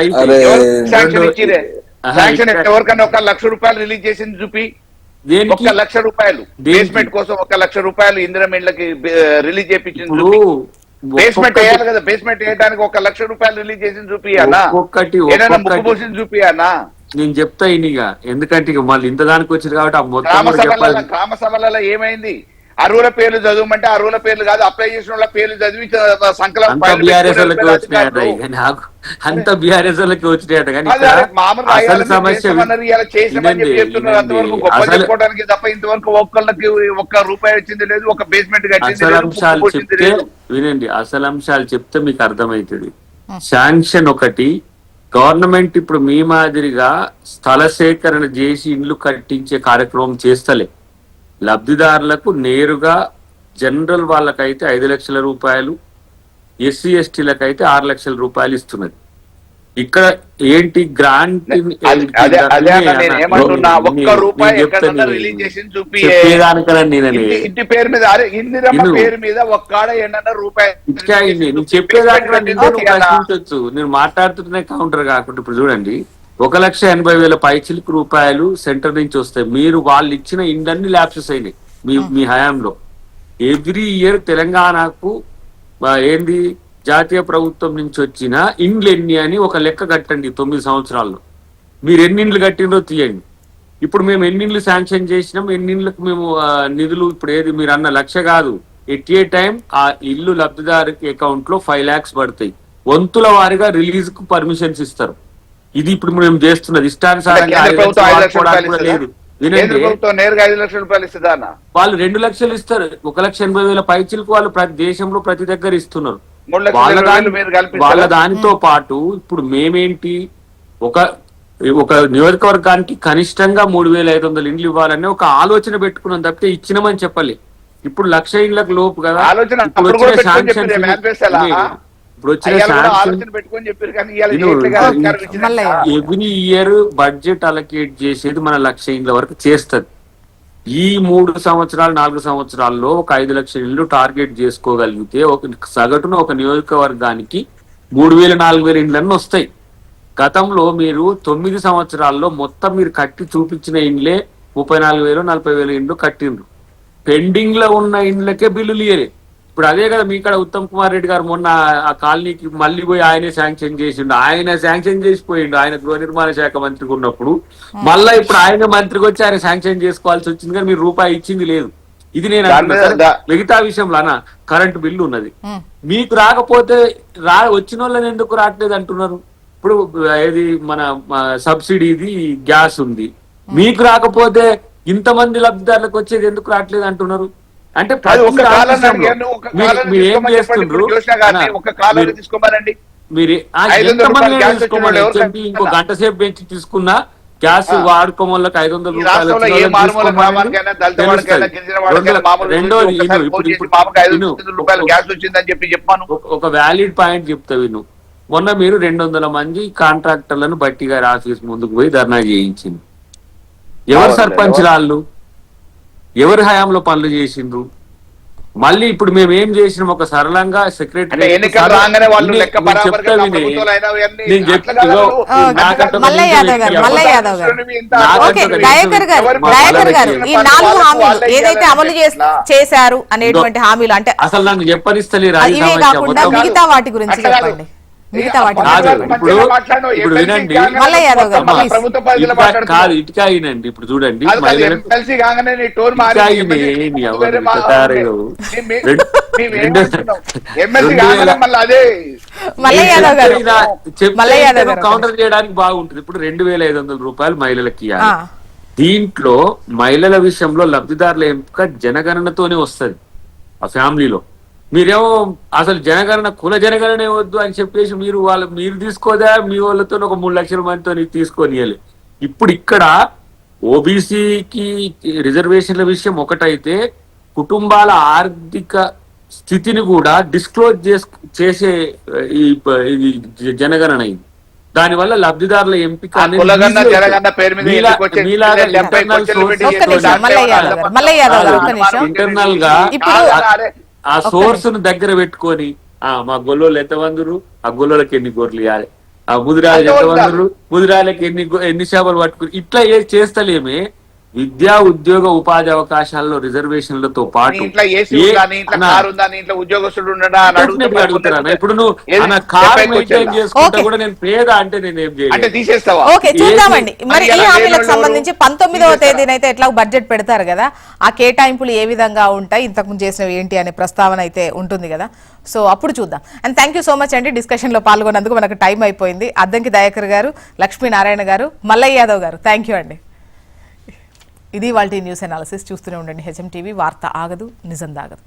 ఎవరికన్నా 1 లక్ష రూపాయలు రిలీజ్ చేసింది చూపి, 1 లక్ష రూపాయలు బేస్మెంట్ కోసం 1 లక్ష రూపాయలు ఇందిరమ్మ ఇళ్ళకి రిలీజ్ చేయించింది. బేస్మెంట్ వేయాలి కదా, బేస్మెంట్ వేయడానికి 1 లక్ష రూపాయలు రిలీజ్ చేసింది చూపియానా, ముక్కు పోసింది చూపియానా? నేను చెప్తా ఇనిగా, ఎందుకంటే ఇక మళ్ళీ ఇంత దానికి వచ్చింది కాబట్టి గ్రామ సభలలో ఏమైంది? అర్హుల పేర్లు చదవమంటే అర్హుల పేర్లు కాదు, అప్లై చేసిన వాళ్ళ పేర్లు చదివి సంకలనం అంత బీఆర్ఎస్ వాళ్ళకి వచ్చినాయట. కానీ అసలు సమస్య చెప్పుకోవడానికి తప్ప ఇంతవరకు ఒక్కళ్ళకి 1 రూపాయి వచ్చింది లేదు, ఒక బేస్మెంట్ అసలు అంశాలు చెప్తే వినండి, అసలు అంశాలు చెప్తే మీకు అర్థమవుతుంది. శాంక్షన్ ఒకటి, గవర్నమెంట్ ఇప్పుడు మీ మాదిరిగా స్థల సేకరణ చేసి ఇండ్లు కట్టించే కార్యక్రమం చేస్తలే. లబ్ధిదారులకు నేరుగా జనరల్ వాళ్ళకైతే 5 లక్షల రూపాయలు, ఎస్సీ ఎస్టీలకు అయితే 6 లక్షల రూపాయలు ఇస్తున్నది. ఇక్కడ ఏంటి గ్రాంట్ ఇంటి పేరు మీద పేరు మీద ప్రశ్నించవచ్చు. నేను మాట్లాడుతుంటే కౌంటర్ కాకుండా ఇప్పుడు చూడండి, 1,80,000 పైచిలకు రూపాయలు సెంటర్ నుంచి వస్తాయి. మీరు వాళ్ళు ఇచ్చిన ఇండన్ని ల్యాప్సెస్ అయినాయి మీ హయాంలో. ఎవ్రీ ఇయర్ తెలంగాణకు ఏంది జాతీయ ప్రభుత్వం నుంచి వచ్చిన ఇండ్లు ఎన్ని అని ఒక లెక్క కట్టండి 9 సంవత్సరాల్లో. మీరు ఎన్ని ఇండ్లు కట్టిండ్రో తీయండి. ఇప్పుడు మేము ఎన్ని ఇండ్లు శాంక్షన్ చేసినాం, ఎన్ని ఇండ్లకు మేము నిధులు, ఇప్పుడు ఏది మీరు అన్న 1 లక్ష కాదు, ఎట్ ఏ టైం ఆ ఇల్లు లబ్ధిదారుకి అకౌంట్ లో 5 lakhs పడతాయి. వంతుల వారిగా రిలీజ్ కు పర్మిషన్స్ ఇస్తారు. ఇది ఇప్పుడు మేము చేస్తున్నది ఇష్టానుసారంగా లేదు. వాళ్ళు 2 లక్షలు ఇస్తారు, 1,80,000 పైచిలకు వాళ్ళు ప్రతి దేశంలో ప్రతి దగ్గర ఇస్తున్నారు. వాళ్ళ దానితో పాటు ఇప్పుడు మేమేంటి, ఒక నియోజకవర్గానికి కనిష్టంగా 3,500 ఇండ్లు ఇవ్వాలని ఒక ఆలోచన పెట్టుకున్నాం తప్పితే ఇచ్చినామని చెప్పాలి. ఇప్పుడు 1,00,000 ఇండ్లకు లోపు కదా. ఇప్పుడు వచ్చిన అయ్యాలు కూడా శాంక్షన్ ఆలోచన పెట్టుకొని చెప్పారు కానీ ఇవాళ నేను చేయట్లేగా అధికారం ఇచ్చినాక. Mallayya. Every year budget allocate చేసేది మన 1,00,000 ఇండ్ల వరకు చేస్తుంది. ఈ 3 సంవత్సరాలు 4 సంవత్సరాల్లో ఒక 5 లక్షల ఇల్లు టార్గెట్ చేసుకోగలిగితే ఒక సగటున ఒక నియోజకవర్గానికి 3,000 4,000 ఇండ్లన్నీ వస్తాయి. గతంలో మీరు 9 సంవత్సరాల్లో మొత్తం మీరు కట్టి చూపించిన ఇండ్లే 34,000 40,000 ఇండ్లు కట్టిండ్రు. పెండింగ్ లో ఉన్న ఇండ్లకే బిల్లులు ఇయ్యలే. ఇప్పుడు అదే కదా మీ ఇక్కడ ఉత్తమ్ కుమార్ రెడ్డి గారు మొన్న ఆ కాలనీకి మళ్ళీ పోయి ఆయనే శాంక్షన్ చేసిండు. ఆయన శాంక్షన్ చేసిపోయిండు ఆయన గృహ నిర్మాణ శాఖ మంత్రిగా ఉన్నప్పుడు. మళ్ళా ఇప్పుడు ఆయన మంత్రికి వచ్చి ఆయన శాంక్షన్ చేసుకోవాల్సి వచ్చింది కానీ మీరు రూపాయి ఇచ్చింది లేదు. ఇది నేను అంటున్నా. మిగతా విషయంలో అన్న కరెంటు బిల్లు ఉన్నది, మీకు రాకపోతే వచ్చిన వాళ్ళని ఎందుకు రావట్లేదు అంటున్నారు. ఇప్పుడు ఏది మన సబ్సిడీది గ్యాస్ ఉంది, మీకు రాకపోతే ఇంతమంది లబ్ధిదారులకు వచ్చేది ఎందుకు రావట్లేదు అంటున్నారు. అంటే మీరు ఏం చేస్తుండ్రు, మీరు ఇంకో గంట సేపు పెంచి తీసుకున్నా గ్యాస్ వాడుకోవడం వల్ల 500 రూపాయలు. రెండోది ఒక వ్యాలిడ్ పాయింట్ చెప్తా విను. మొన్న మీరు 200 మంది కాంట్రాక్టర్లను బట్టి గారి ఆఫీస్ ముందుకు పోయి ధర్నా చేయించింది. ఎవరు సర్పంచ్ వాళ్ళు, ఎవరి హయాంలో పనులు చేసిండ్రు. మళ్ళీ ఇప్పుడు మేము ఏం చేసినాం, ఒక సరళంగా సెక్రటరీ ఏదైతే అమలు చేశారు అనేటువంటి హామీలు అంటే అసలు నన్ను చెప్పనిస్తలేరు. మిగతా వాటి గురించి చెప్పండి. ఇప్పుడు వినండి, కాదు ఇటుక అయినండి. ఇప్పుడు చూడండి కౌంటర్ చేయడానికి బాగుంటుంది. ఇప్పుడు 2,500 రూపాయలు మహిళలకి ఇవ్వాలి. దీంట్లో మహిళల విషయంలో లబ్ధిదారుల ఎంపిక జనగణనతోనే వస్తుంది. ఆ ఫ్యామిలీలో మీరేమో అసలు జనగణన కుల జనగణనే వద్దు అని చెప్పేసి మీరు తీసుకోదా మీ వాళ్ళతో ఒక 3 లక్షల మందితో తీసుకొనియాలి. ఇప్పుడు ఇక్కడ ఓబీసీకి రిజర్వేషన్ల విషయం ఒకటైతే కుటుంబాల ఆర్థిక స్థితిని కూడా డిస్క్లోజ్ చేసే ఈ జనగణన ఇది. దానివల్ల లబ్ధిదారుల ఎంపిక ఇంటర్నల్ గా ఆ సోర్స్ ను దగ్గర పెట్టుకొని మా గొల్లోళ్ళు ఎంతమందురు, ఆ గొల్లోళ్ళకి ఎన్ని గొర్రెలు ఇవ్వాలి, ఆ ముదిరాలు ఎంతమందురు, ముదిరాలకి ఎన్ని చేపలు పట్టుకుని ఇట్లా చేస్తలేమే. విద్యా ఉద్యోగ ఉపాధి అవకాశాల్లో రిజర్వేషన్లతో పాటు అడుగుతారా. ఇప్పుడు నువ్వు కారు మెయింటైన్ చేసుకుంటా కూడా నేను పేద అంటే నేను ఏం చేయాలి. ఓకే, చూద్దామండి. మరి ఈ హామీలకు సంబంధించి 19వ తేదీన అయితే ఎట్లా బడ్జెట్ పెడతారు కదా, ఆ కేటాయింపులు ఏ విధంగా ఉంటాయి, ఇంతకుముందు చేసినవి ఏంటి అనే ప్రస్తావన అయితే ఉంటుంది కదా. సో అప్పుడు చూద్దాం. And thank you so much అండి డిస్కషన్ లో పాల్గొన్నందుకు. మనకు టైం అయిపోయింది. అద్దంకి దయాకర్ గారు, లక్ష్మీనారాయణ గారు, మల్లయ్య యాదవ్ గారు, థ్యాంక్ యూ అండి. ఇది వాళ్ళ న్యూస్ అనాలిసిస్. చూస్తూనే ఉండండి హెచ్ఎం టీవీ. వార్త ఆగదు, నిజం దాగదు.